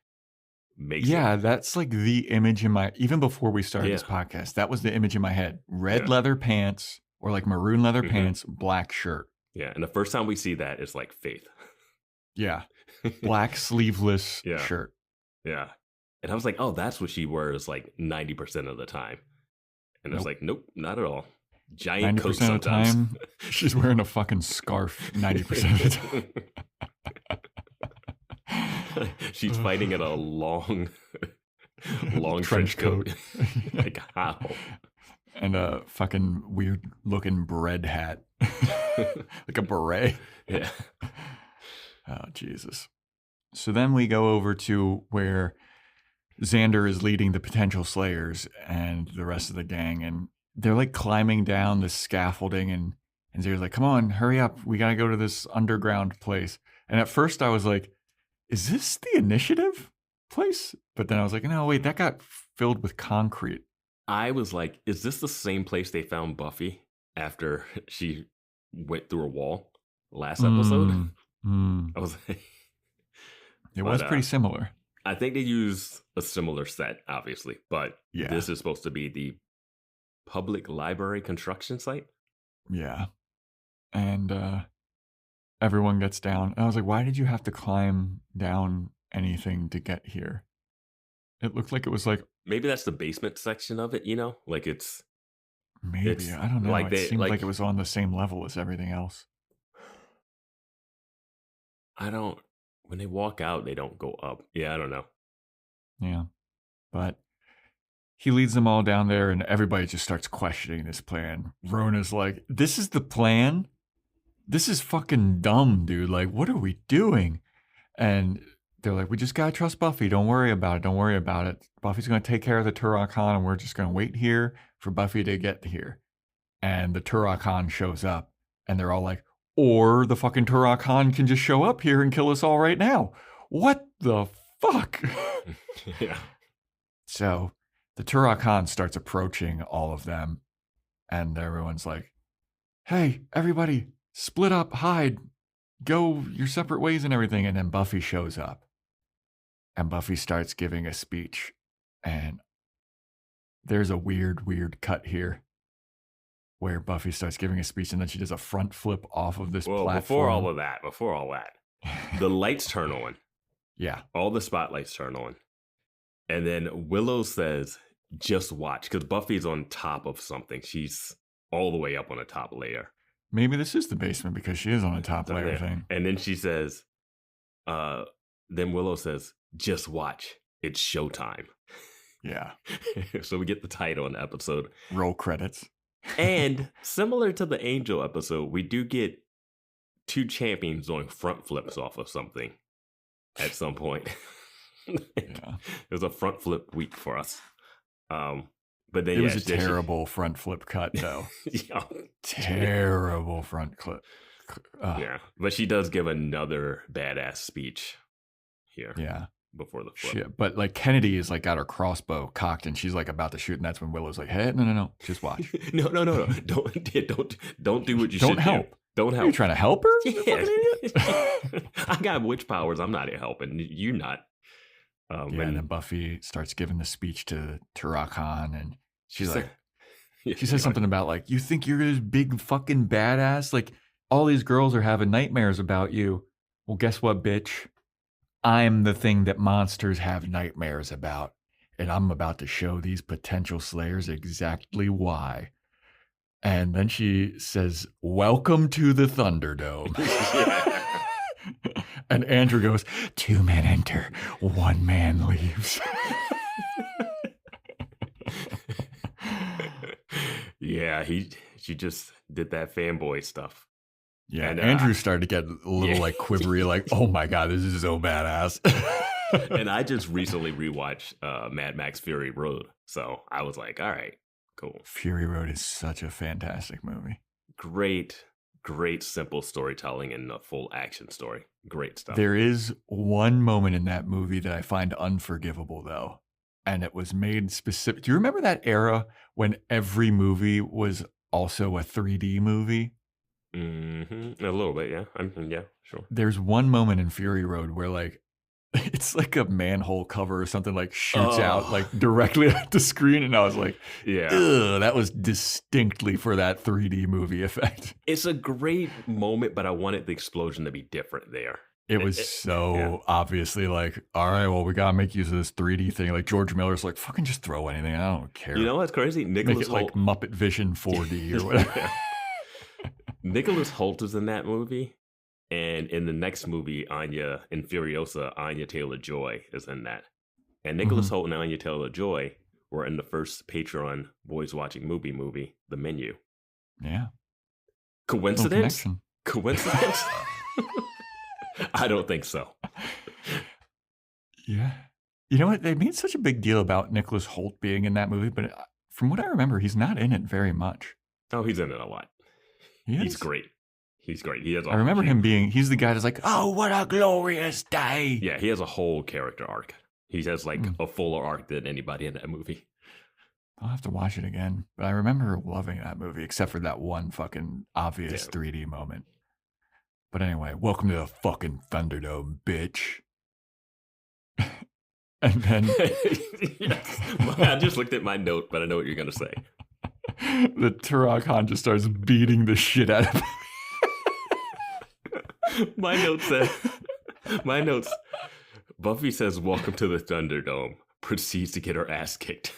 makes it. That's like the image in my, even before we started this podcast, that was the image in my head. Red leather pants or like maroon leather pants, black shirt. Yeah. And the first time we see that is like Faith. Yeah. Black sleeveless shirt. Yeah. And I was like, oh, that's what she wears like 90% of the time. And it's like, nope, not at all. Giant coat sometimes. Of the time, she's wearing a fucking scarf 90% of the time. She's fighting in a long trench coat. Like, how? And a fucking weird looking bread hat. Like a beret. Yeah. Oh, Jesus. So then we go over to where Xander is leading the potential slayers and the rest of the gang, and they're like climbing down the scaffolding, and Xander's like, come on, hurry up. We got to go to this underground place. And at first I was like, is this the initiative place? But then I was like, no, wait, that got filled with concrete. I was like, is this the same place they found Buffy after she went through a wall last episode? I was like, it was pretty similar. I think they use a similar set, obviously, but this is supposed to be the public library construction site. Yeah. And everyone gets down. And I was like, why did you have to climb down anything to get here? It looked like it was like... Maybe that's the basement section of it, you know? Like it's... Maybe. I don't know. Like it seemed like it was on the same level as everything else. When they walk out, they don't go up. Yeah, I don't know. Yeah. But he leads them all down there and everybody just starts questioning this plan. Rona's like, this is the plan? This is fucking dumb, dude. Like, what are we doing? And they're like, we just gotta trust Buffy. Don't worry about it. Don't worry about it. Buffy's gonna take care of the Turok Han and we're just gonna wait here for Buffy to get here. And the Turok Han shows up and they're all like, or the fucking Turok Han can just show up here and kill us all right now. What the fuck? Yeah. So the Turok Han starts approaching all of them and everyone's like, hey, everybody, split up, hide, go your separate ways and everything. And then Buffy shows up and Buffy starts giving a speech. And there's a weird cut here where Buffy starts giving a speech and then she does a front flip off of this platform. Before all that, the lights turn on. Yeah. All the spotlights turn on. And then Willow says, just watch, because Buffy's on top of something. She's all the way up on a top layer. Maybe this is the basement because she is on a top layer thing. And then she says, then Willow says, just watch. It's showtime. Yeah. So we get the title in the episode. Roll credits. And similar to the Angel episode, we do get two champions doing front flips off of something at some point. Yeah. It was a front flip week for us. But then it was a terrible front flip cut, though. Yeah. Terrible front clip. Yeah, but she does give another badass speech here. Yeah. Before the flip. Shit. But like Kennedy is like got her crossbow cocked and she's like about to shoot, and that's when Willow's like, "Hey, no, just watch." No. Don't do what you should help. Do. Don't help. Are you trying to help her? Yeah. I got witch powers. I'm not helping. You're not. And then Buffy starts giving the speech to Turok Han, and she's like, she says something about like, you think you're this big fucking badass? Like all these girls are having nightmares about you. Well, guess what, bitch? I'm the thing that monsters have nightmares about, and I'm about to show these potential slayers exactly why. And then she says, welcome to the Thunderdome. And Andrew goes, 2 men enter, 1 man leaves. Yeah, she just did that fanboy stuff. Yeah, and Andrew started to get a little like quivery, like, oh my God, this is so badass. And I just recently rewatched Mad Max Fury Road. So I was like, all right, cool. Fury Road is such a fantastic movie. Great simple storytelling and a full action story. Great stuff. There is one moment in that movie that I find unforgivable, though. And it was made specific. Do you remember that era when every movie was also a 3D movie? Mm-hmm. A little bit, yeah. Yeah, sure. There's one moment in Fury Road where like it's like a manhole cover or something like shoots out like directly at the screen, and I was like, yeah, ugh, that was distinctly for that 3D movie effect. It's a great moment, but I wanted the explosion to be different there. It was so obviously like, all right, well, we gotta make use of this 3D thing. Like George Miller's like, fucking just throw anything. I don't care. You know what's crazy? Nicholas Hoult, like Muppet Vision 4D or whatever. Nicholas Hoult is in that movie, and in the next movie, Anya in Furiosa, Anya Taylor-Joy is in that. And Nicholas Hoult and Anya Taylor-Joy were in the first Patreon Boys Watching movie, The Menu. Yeah. Coincidence? Coincidence? I don't think so. Yeah. You know what? They made such a big deal about Nicholas Hoult being in that movie, but from what I remember, he's not in it very much. Oh, he's in it a lot. He's great. He's great. He has. I remember him being. He's the guy that's like, "Oh, what a glorious day!" Yeah, he has a whole character arc. He has like a fuller arc than anybody in that movie. I'll have to watch it again, but I remember loving that movie, except for that one fucking obvious 3D moment. But anyway, welcome to the fucking Thunderdome, bitch. And then yes. I just looked at my note, but I know what you're going to say. The Turok Han just starts beating the shit out of him. My notes, Buffy says, "Welcome to the Thunderdome," proceeds to get her ass kicked.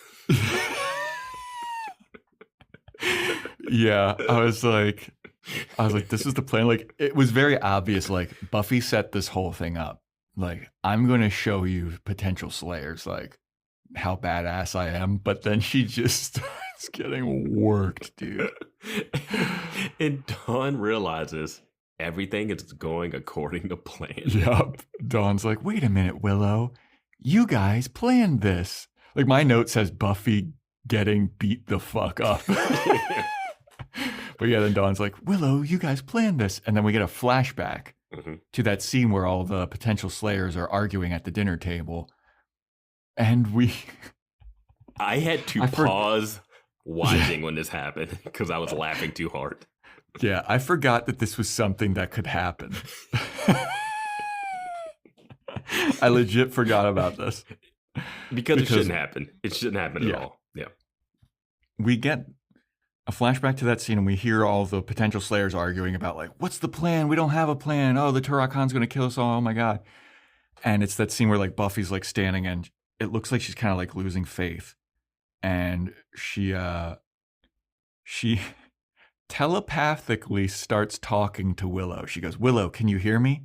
Yeah, I was like, this is the plan. Like, it was very obvious. Like, Buffy set this whole thing up. Like, I'm going to show you potential slayers, like how badass I am. But then she just starts getting worked, dude. And Dawn realizes everything is going according to plan. Yup. Dawn's like, wait a minute, Willow. You guys planned this. Like, my note says Buffy getting beat the fuck up. But yeah, then Dawn's like, Willow, you guys planned this. And then we get a flashback to that scene where all the potential slayers are arguing at the dinner table. And I had to pause watching when this happened because I was laughing too hard. Yeah, I forgot that this was something that could happen. I legit forgot about this. Because it shouldn't happen. It shouldn't happen at all. Yeah. We get a flashback to that scene and we hear all the potential slayers arguing about, like, what's the plan? We don't have a plan. Oh, the Turok Han's going to kill us all. Oh my God. And it's that scene where, like, Buffy's like standing and it looks like she's kind of like losing faith. And she telepathically starts talking to Willow. She goes, Willow, can you hear me?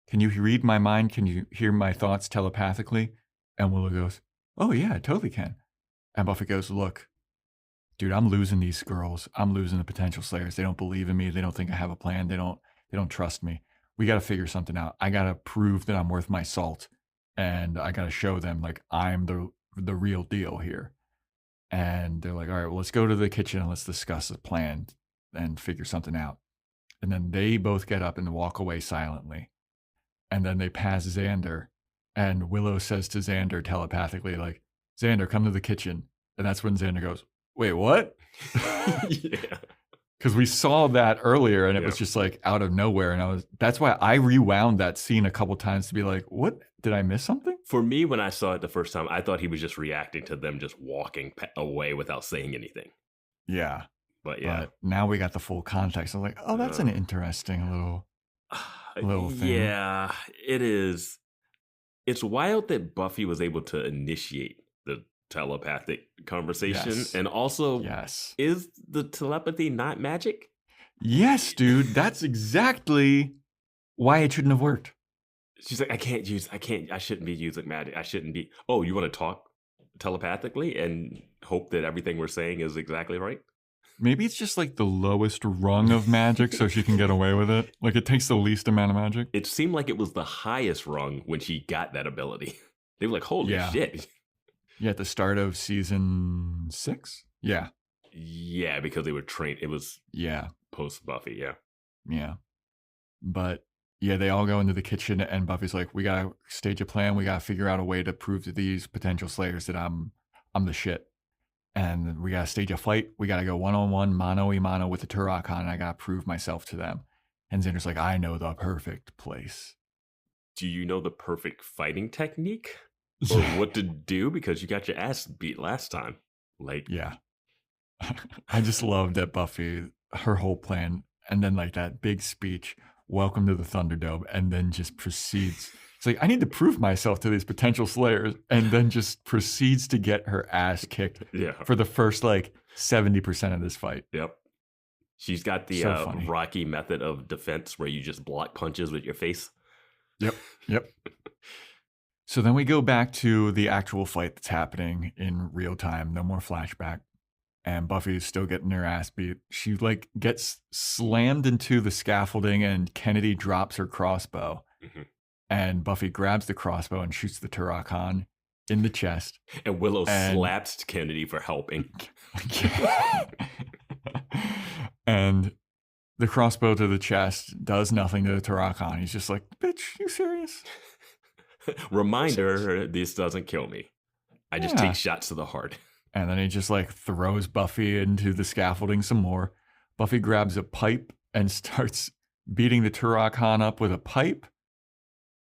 Can you read my mind? Can you hear my thoughts telepathically? And Willow goes, oh yeah, I totally can. And Buffy goes, look, dude, I'm losing these girls. I'm losing the potential slayers. They don't believe in me. They don't think I have a plan. They don't trust me. We got to figure something out. I got to prove that I'm worth my salt. And I got to show them, like, I'm the real deal here. And they're like, all right, well, let's go to the kitchen and let's discuss the plan and figure something out. And then they both get up and walk away silently. And then they pass Xander. And Willow says to Xander telepathically, like, Xander, come to the kitchen. And that's when Xander goes, wait, what? Yeah. Because we saw that earlier and it was just like out of nowhere. And that's why I rewound that scene a couple times to be like, what? Did I miss something? For me, when I saw it the first time, I thought he was just reacting to them just walking away without saying anything. Yeah. But yeah. But now we got the full context. I was like, oh, that's an interesting little thing. Yeah, it is. It's wild that Buffy was able to initiate the telepathic conversation. Yes. And also, is the telepathy not magic? Yes, dude. That's exactly why it shouldn't have worked. She's like, I shouldn't be using magic. I shouldn't be. Oh, you want to talk telepathically and hope that everything we're saying is exactly right? Maybe it's just like the lowest rung of magic so she can get away with it. Like, it takes the least amount of magic. It seemed like it was the highest rung when she got that ability. They were like, holy shit. Yeah, at the start of season 6? Yeah. Yeah, because they were trained. It was post Buffy, Yeah. But yeah, they all go into the kitchen and Buffy's like, we got to stage a plan. We got to figure out a way to prove to these potential slayers that I'm the shit. And we got to stage a fight. We got to go one-on-one, mano-a-mano with the Turok Han, and I got to prove myself to them. And Xander's like, I know the perfect place. Do you know the perfect fighting technique? Or what to do? Because you got your ass beat last time. Like, yeah. I just love that Buffy, her whole plan, and then like that big speech, welcome to the Thunderdome, and then just proceeds. It's like, I need to prove myself to these potential slayers, and then just proceeds to get her ass kicked for the first like 70% of this fight. Yep. She's got the Rocky method of defense where you just block punches with your face. Yep. So then we go back to the actual fight that's happening in real time. No more flashback. And Buffy is still getting her ass beat. She like gets slammed into the scaffolding and Kennedy drops her crossbow. Mm-hmm. And Buffy grabs the crossbow and shoots the Turok Han in the chest. And Willow slaps Kennedy for helping. And the crossbow to the chest does nothing to the Turok Han. He's just like, bitch, you serious? Reminder, this doesn't kill me. I just take shots to the heart. And then he just like throws Buffy into the scaffolding some more. Buffy grabs a pipe and starts beating the Turok Han up with a pipe.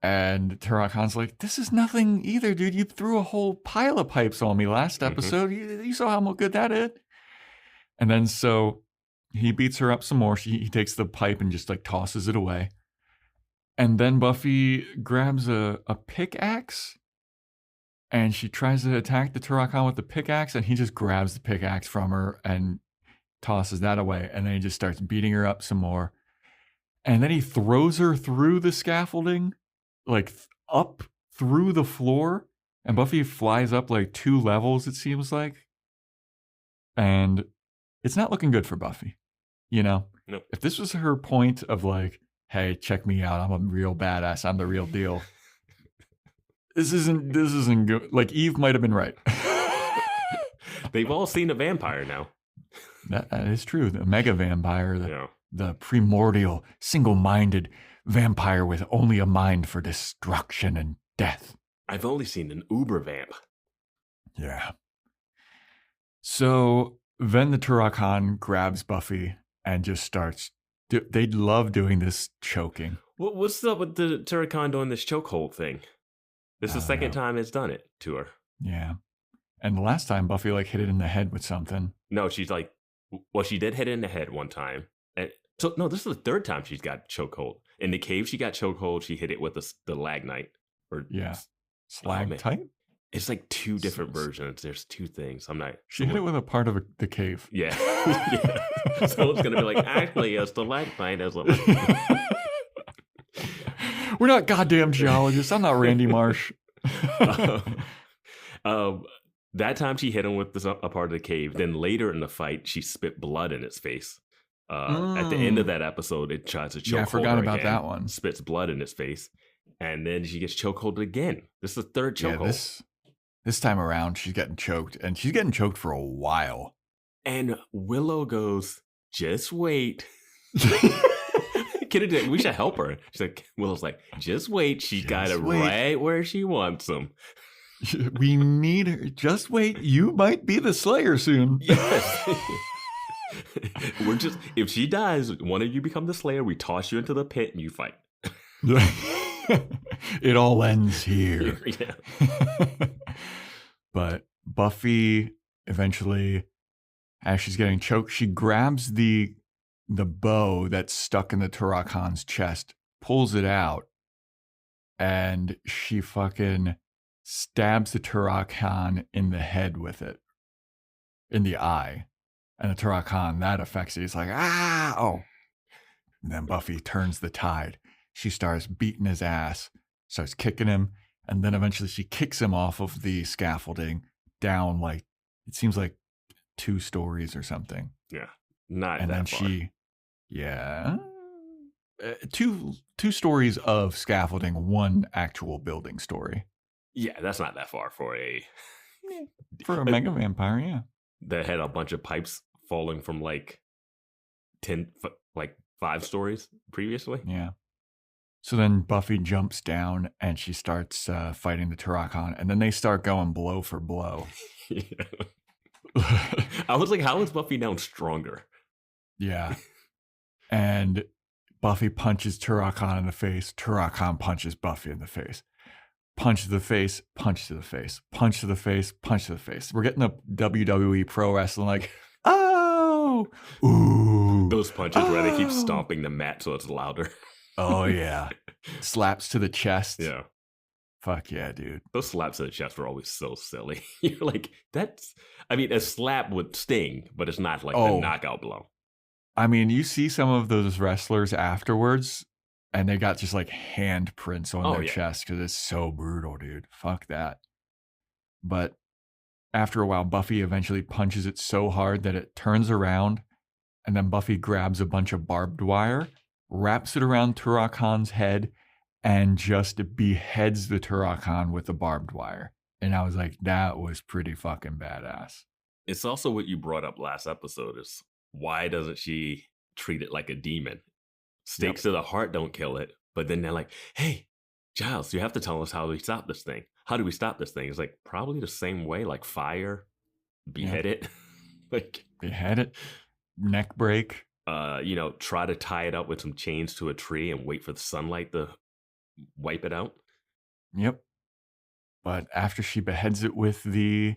And Turok Khan's like, this is nothing either, dude. You threw a whole pile of pipes on me last episode. You saw how good that is. And then so he beats her up some more. He takes the pipe and just like tosses it away. And then Buffy grabs a pickaxe and she tries to attack the Turok Khan with the pickaxe, and he just grabs the pickaxe from her and tosses that away. And then he just starts beating her up some more. And then he throws her through the scaffolding, like up through the floor, and Buffy flies up like 2 levels, it seems like. And it's not looking good for Buffy, you know? Nope. If this was her point of like, hey, check me out, I'm a real badass, I'm the real deal. This isn't good. Like, Eve might have been right. They've all seen a vampire now. That is true. The mega vampire, the primordial, single-minded vampire with only a mind for destruction and death. I've only seen an uber vamp. Yeah. So then the Turok Khan grabs Buffy and just starts. They love doing this choking. What's up with the Turok Khan doing this chokehold thing? This is the second time it's done it to her. Yeah. And the last time Buffy like hit it in the head with something. No, she's like, well, she did hit it in the head one time. And so, no, this is the third time she's got chokehold. In the cave, she got chokehold. She hit it with the lagnite. Slagtite? It's like 2 different versions. There's 2 things. I'm not. She hit it with a part of the cave. Yeah. Yeah. So it's going to be like, actually, a stalagmite as a. We're not goddamn geologists. I'm not Randy Marsh. That time she hit him with a part of the cave. Then later in the fight, she spit blood in his face. At the end of that episode, it tries to choke. Yeah, I forgot about again, that one. Spits blood in his face, and then she gets chokehold again. This is the third chokehold. This time around, she's getting choked, and she's getting choked for a while. And Willow goes, "Just wait." We should help her. She's like, Willow's like, "Just wait. She got it right where she wants him." We need her. Just wait. You might be the Slayer soon. Yes. If she dies, one of you become the Slayer, we toss you into the pit and you fight. It all ends here. Yeah. But Buffy eventually, as she's getting choked, she grabs the bow that's stuck in the Turok Khan's chest, pulls it out, and she fucking stabs the Turok Khan in the head with it, in the eye. And the Turok Khan, that affects it. He's like, ah, oh. And then Buffy turns the tide. She starts beating his ass, starts kicking him, and then eventually she kicks him off of the scaffolding down, like, it seems like 2 stories or something. Yeah, not and that then far. Yeah. 2 stories of scaffolding, 1 actual building story. Yeah, that's not that far for a mega vampire, yeah. That had a bunch of pipes falling from like 5 stories previously. Yeah. So then Buffy jumps down and she starts fighting the Turok Khan, and then they start going blow for blow. Yeah. I was like, how is Buffy now stronger? Yeah. And Buffy punches Turok Khan in the face. Turok Khan punches Buffy in the face. Punch to the face, punch to the face, punch to the face, punch to the face. We're getting a WWE pro wrestling like, oh, ooh. Those punches where they keep stomping the mat so it's louder. Oh, yeah. Slaps to the chest. Yeah. Fuck yeah, dude. Those slaps to the chest were always so silly. You're like, a slap would sting, but it's not like the knockout blow. I mean, you see some of those wrestlers afterwards, and they got just like handprints on their chest because it's so brutal, dude. Fuck that. But after a while, Buffy eventually punches it so hard that it turns around, and then Buffy grabs a bunch of barbed wire, wraps it around Turok Khan's head, and just beheads the Turok Khan with the barbed wire. And I was like, that was pretty fucking badass. It's also what you brought up last episode is why doesn't she treat it like a demon? Stakes to the heart don't kill it. But then they're like, hey, Giles, you have to tell us how we stop this thing. How do we stop this thing? It's like probably the same way, like fire, behead it. Like behead it, neck break. Try to tie it up with some chains to a tree and wait for the sunlight to wipe it out. Yep. But after she beheads it with the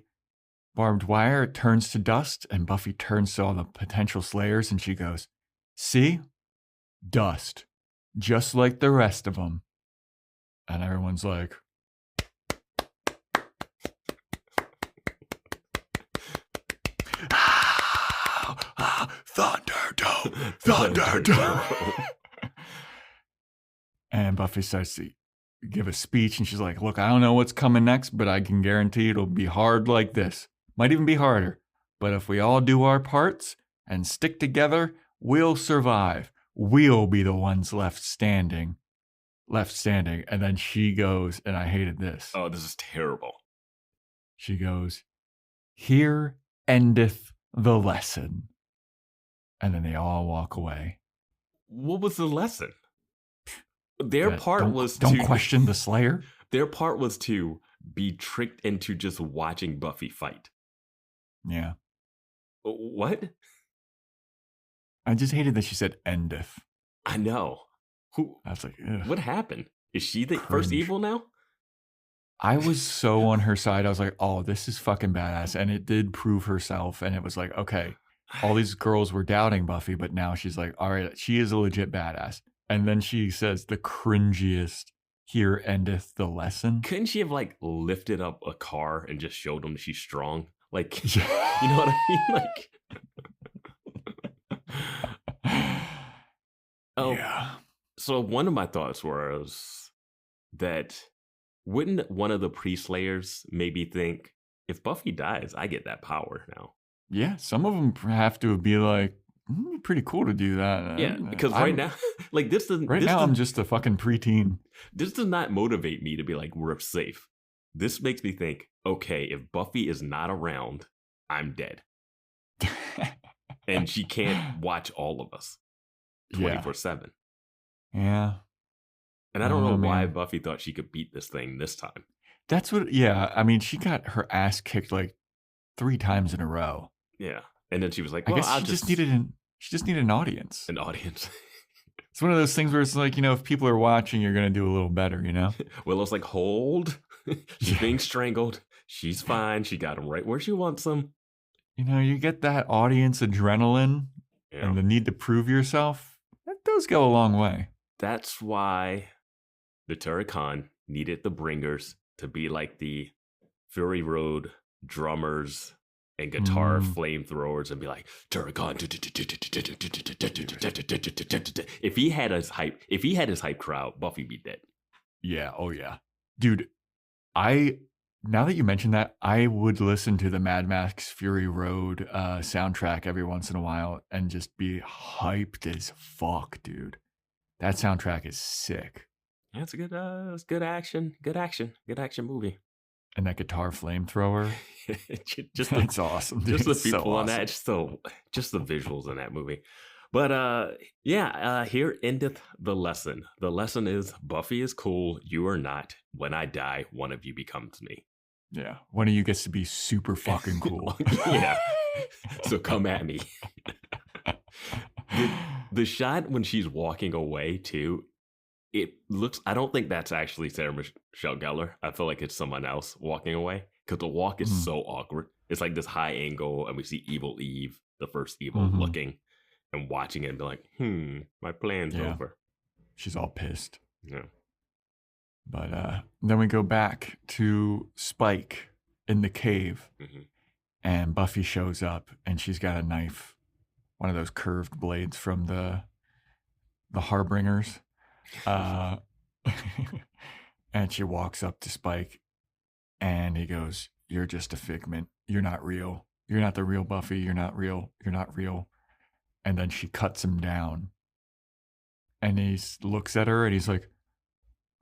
barbed wire, it turns to dust, and Buffy turns to all the potential slayers, and she goes, "See? Dust. Just like the rest of them." And everyone's like, Thunderdome, Thunderdome. And Buffy starts to give a speech, and she's like, "Look, I don't know what's coming next, but I can guarantee it'll be hard like this. Might even be harder. But if we all do our parts and stick together, we'll survive. We'll be the ones left standing. And then she goes, and I hated this. Oh, this is terrible. She goes, "Here endeth the lesson." And then they all walk away. What was the lesson? Their part was don't question the Slayer. Their part was to be tricked into just watching Buffy fight. Yeah. What? I just hated that she said endeth. I know. Who? I was like, ugh. What happened? Is she the first evil now? I was so on her side. I was like, oh, this is fucking badass. And it did prove herself. And it was like, okay, all these girls were doubting Buffy, but now she's like, all right, she is a legit badass. And then she says the cringiest, "Here endeth the lesson." Couldn't she have like lifted up a car and just showed them she's strong? Like, you know what I mean? Like, oh, yeah. So one of my thoughts was that wouldn't one of the pre-slayers maybe think, if Buffy dies, I get that power now? Yeah, some of them have to be like, pretty cool to do that. Yeah, because right now, like this doesn't. Right now, I'm just a fucking preteen. This does not motivate me to be like, we're safe. This makes me think, okay, if Buffy is not around, I'm dead. And she can't watch all of us 24/7. Yeah. And I don't know why Buffy thought she could beat this thing this time. That's what, yeah. I mean, she got her ass kicked like 3 times in a row. Yeah. And then she was like, well, I guess she just needed an audience. An audience. It's one of those things where it's like, if people are watching, you're going to do a little better, Willow's like, hold. She's being strangled. She's fine. She got him right where she wants him. You get that audience adrenaline and the need to prove yourself. That does go a long way. That's why the Turrican needed the Bringers to be like the Fury Road drummers and guitar flamethrowers and be like, Turrican. If he had his hype crowd, Buffy be dead. Yeah, oh yeah. Dude, now that you mentioned that, I would listen to the Mad Max Fury Road soundtrack every once in a while and just be hyped as fuck, dude. That soundtrack is sick. Yeah, it's a good action movie. And that guitar flamethrower, that's awesome. Dude. Just the people so on awesome. that, just the visuals in that movie. But here endeth the lesson. The lesson is Buffy is cool, you are not. When I die, one of you becomes me. Yeah, one of you gets to be super fucking cool. Yeah, so come at me. The shot when she's walking away too, it looks, I don't think that's actually Sarah Michelle Gellar. I feel like it's someone else walking away because the walk is so awkward. It's like this high angle and we see Evil Eve, the first evil, looking and watching it and be like, my plan's over. She's all pissed. Yeah. But then we go back to Spike in the cave and Buffy shows up and she's got a knife, one of those curved blades from the Harbingers. And she walks up to Spike and he goes, "You're just a figment. You're not real. You're not the real Buffy. You're not real. You're not real." And then she cuts him down and he looks at her and he's like,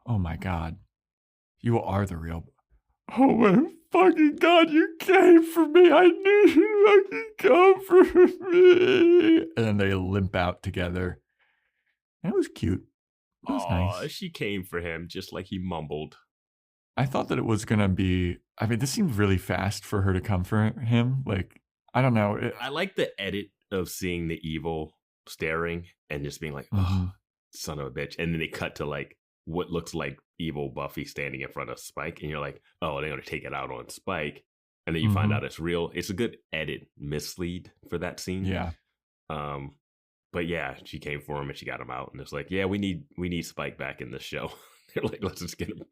"Oh my God, you are the real. Oh my fucking God, you came for me. I knew you fucking come for me." And then they limp out together. That was cute. That was nice. She came for him just like he mumbled. I thought that it was going to be, I mean, this seemed really fast for her to come for him. Like, I don't know. I like the edit of seeing the evil staring and just being like, oh, son of a bitch. And then they cut to like what looks like evil Buffy standing in front of Spike, and you're like, oh, they're gonna take it out on Spike, and then you find out it's real. It's a good edit mislead for that scene. Yeah. But yeah, she came for him and she got him out, and it's like, yeah, we need Spike back in this show. They're like, let's just get him.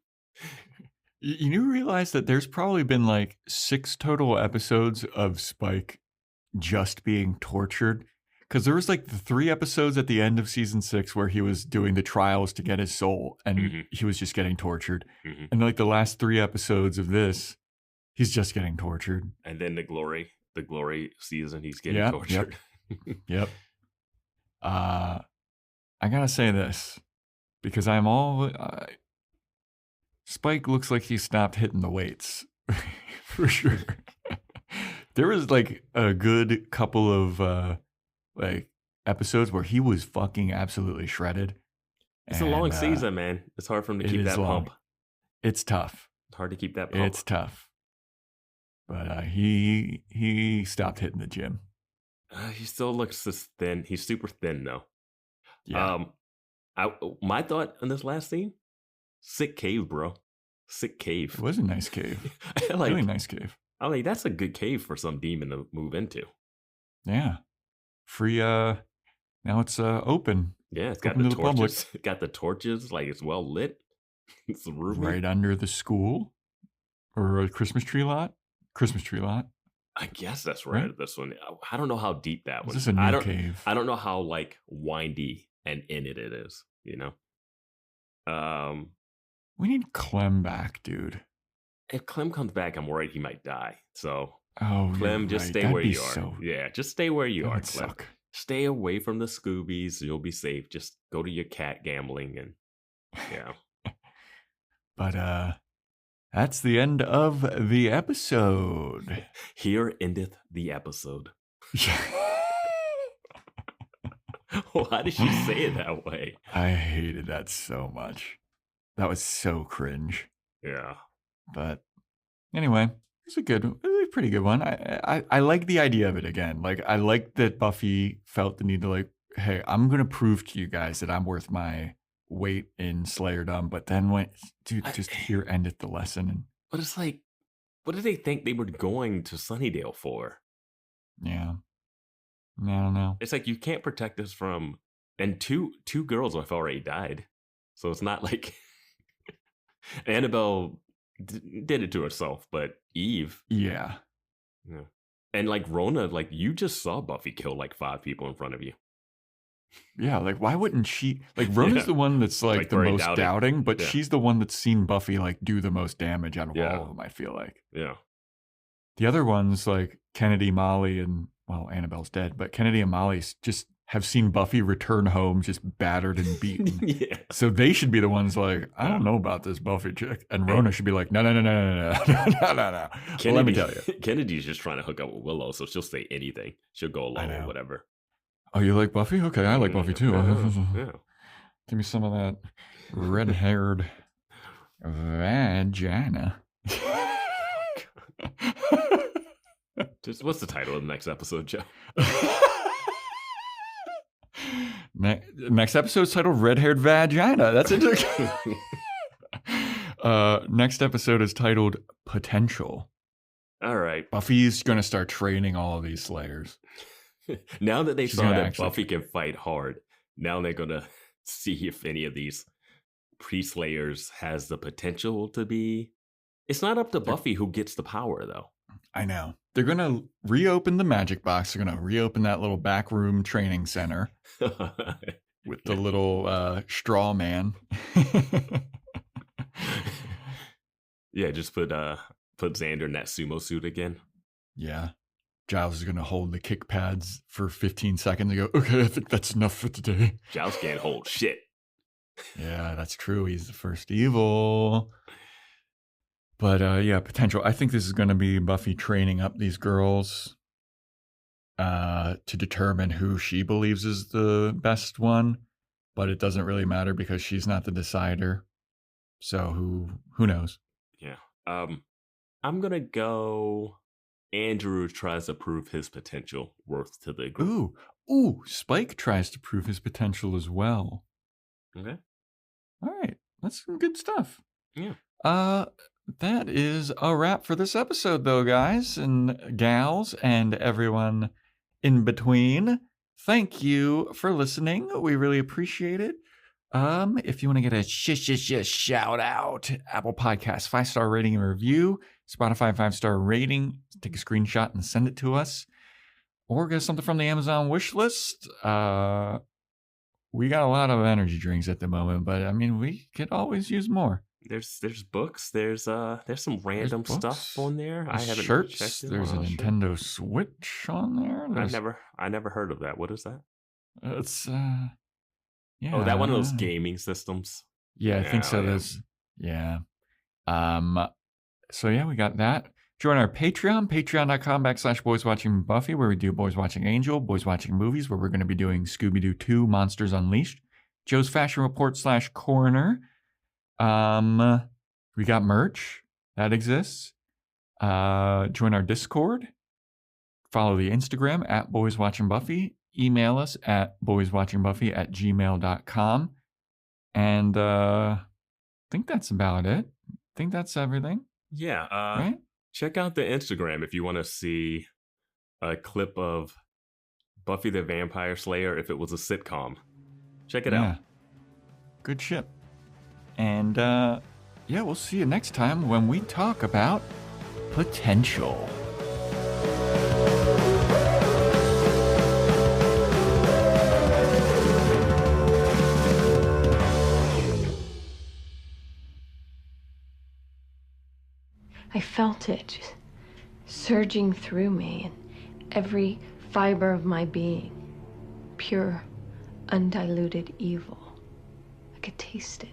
You realize that there's probably been like 6 total episodes of Spike just being tortured? Because there was like the 3 episodes at the end of season 6 where he was doing the trials to get his soul, and he was just getting tortured. And like the last 3 episodes of this, he's just getting tortured. And then the glory season, he's getting tortured. Yep. I gotta say this, because I'm all Spike looks like he stopped hitting the weights for sure. There was like a good couple of like episodes where he was fucking absolutely shredded. It's a long season, man. It's hard for him to keep that pump. It's tough. It's hard to keep that pump. It's tough. But he stopped hitting the gym. He still looks this thin. He's super thin though. Yeah. My thought on this last scene, sick cave, bro. Sick cave. It was a nice cave. Really nice cave. I'm like, that's a good cave for some demon to move into. Yeah. Free, now it's open. Yeah, it's got the torches. It got the torches, like it's well lit. It's a room. Right under the school. Or a Christmas tree lot. I guess that's right. This one. I don't know how deep that was. This is a new cave. I don't know how like windy and in it is, you know? We need Clem back, dude. If Clem comes back, I'm worried he might die. So Clem, just stay where you are. Yeah, just stay where you are, Clem. Suck. Stay away from the Scoobies. You'll be safe. Just go to your cat gambling and yeah. But that's the end of the episode. Here endeth the episode. Why did she say it that way? I hated that so much. That was so cringe. Yeah. But anyway, it was a pretty good one. I like the idea of it again. Like, I like that Buffy felt the need to like, hey, I'm going to prove to you guys that I'm worth my weight in Slayerdom. But then just here ended the lesson. But it's like, what did they think they were going to Sunnydale for? Yeah. I don't know. It's like, you can't protect us from, and two girls have already died. So it's not like Annabelle did it to herself, but Eve. Yeah. And like Rona, like you just saw Buffy kill like 5 people in front of you. Yeah, like why wouldn't she? Like Rona's the one that's like the most doubting, but she's the one that's seen Buffy like do the most damage out of all of them, I feel like. Yeah. The other ones like Kennedy, Molly, and well, Annabelle's dead, but Kennedy and Molly just have seen Buffy return home just battered and beaten. Yeah. So they should be the ones like, I don't know about this Buffy chick. And Rona should be like, no. Kennedy, well, let me tell you. Kennedy's just trying to hook up with Willow, so she'll say anything. She'll go along with whatever. Oh, you like Buffy? Okay, I like Buffy too. Yeah. Give me some of that red-haired vagina. What's the title of the next episode, Joe? Next episode's titled Red-Haired Vagina. That's interesting. Next episode is titled Potential. All right. Buffy's going to start training all of these Slayers. Now that they saw that Buffy can fight hard, now they're going to see if any of these pre-Slayers has the potential to be. It's not up to Buffy who gets the power, though. I know. They're going to reopen the magic box. They're going to reopen that little back room training center with the little straw man. Yeah, just put Xander in that sumo suit again. Yeah. Giles is going to hold the kick pads for 15 seconds and go, okay, I think that's enough for today. Giles can't hold shit. Yeah, that's true. He's the first evil. But yeah, potential. I think this is going to be Buffy training up these girls to determine who she believes is the best one. But it doesn't really matter because she's not the decider. So who knows? Yeah. I'm going to go Andrew tries to prove his potential worth to the group. Ooh, Spike tries to prove his potential as well. Okay. All right. That's some good stuff. Yeah. That is a wrap for this episode, though, guys and gals and everyone in between. Thank you for listening. We really appreciate it. If you want to get a shout out, Apple Podcasts 5-star rating and review, Spotify 5-star rating, take a screenshot and send it to us, or get something from the Amazon wish list. We got a lot of energy drinks at the moment, but I mean, we could always use more. There's books. There's some random stuff on there. There's I haven't shirts. checked it. There's a Nintendo Switch on there. I never heard of that. What is that? It's yeah. Oh, that one of those gaming systems. Yeah, I think so. There's yeah. So yeah, we got that. Join our Patreon, patreon.com/Boys Watching Buffy, where we do Boys Watching Angel, Boys Watching Movies, where we're going to be doing Scooby-Doo 2, Monsters Unleashed, Joe's Fashion Report /Corner. We got merch that exists. Join our Discord. Follow the Instagram at Boys Watching Buffy. Email us at boyswatchingbuffy@gmail.com. And I think that's about it. I think that's everything. Yeah. Right? Check out the Instagram if you want to see a clip of Buffy the Vampire Slayer if it was a sitcom. Check it out. Good shit. And yeah, we'll see you next time when we talk about potential. I felt it just surging through me and every fiber of my being. Pure, undiluted evil. I could taste it.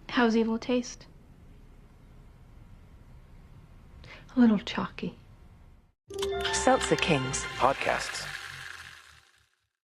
How's evil taste? A little chalky. Seltzer Kings. Podcasts.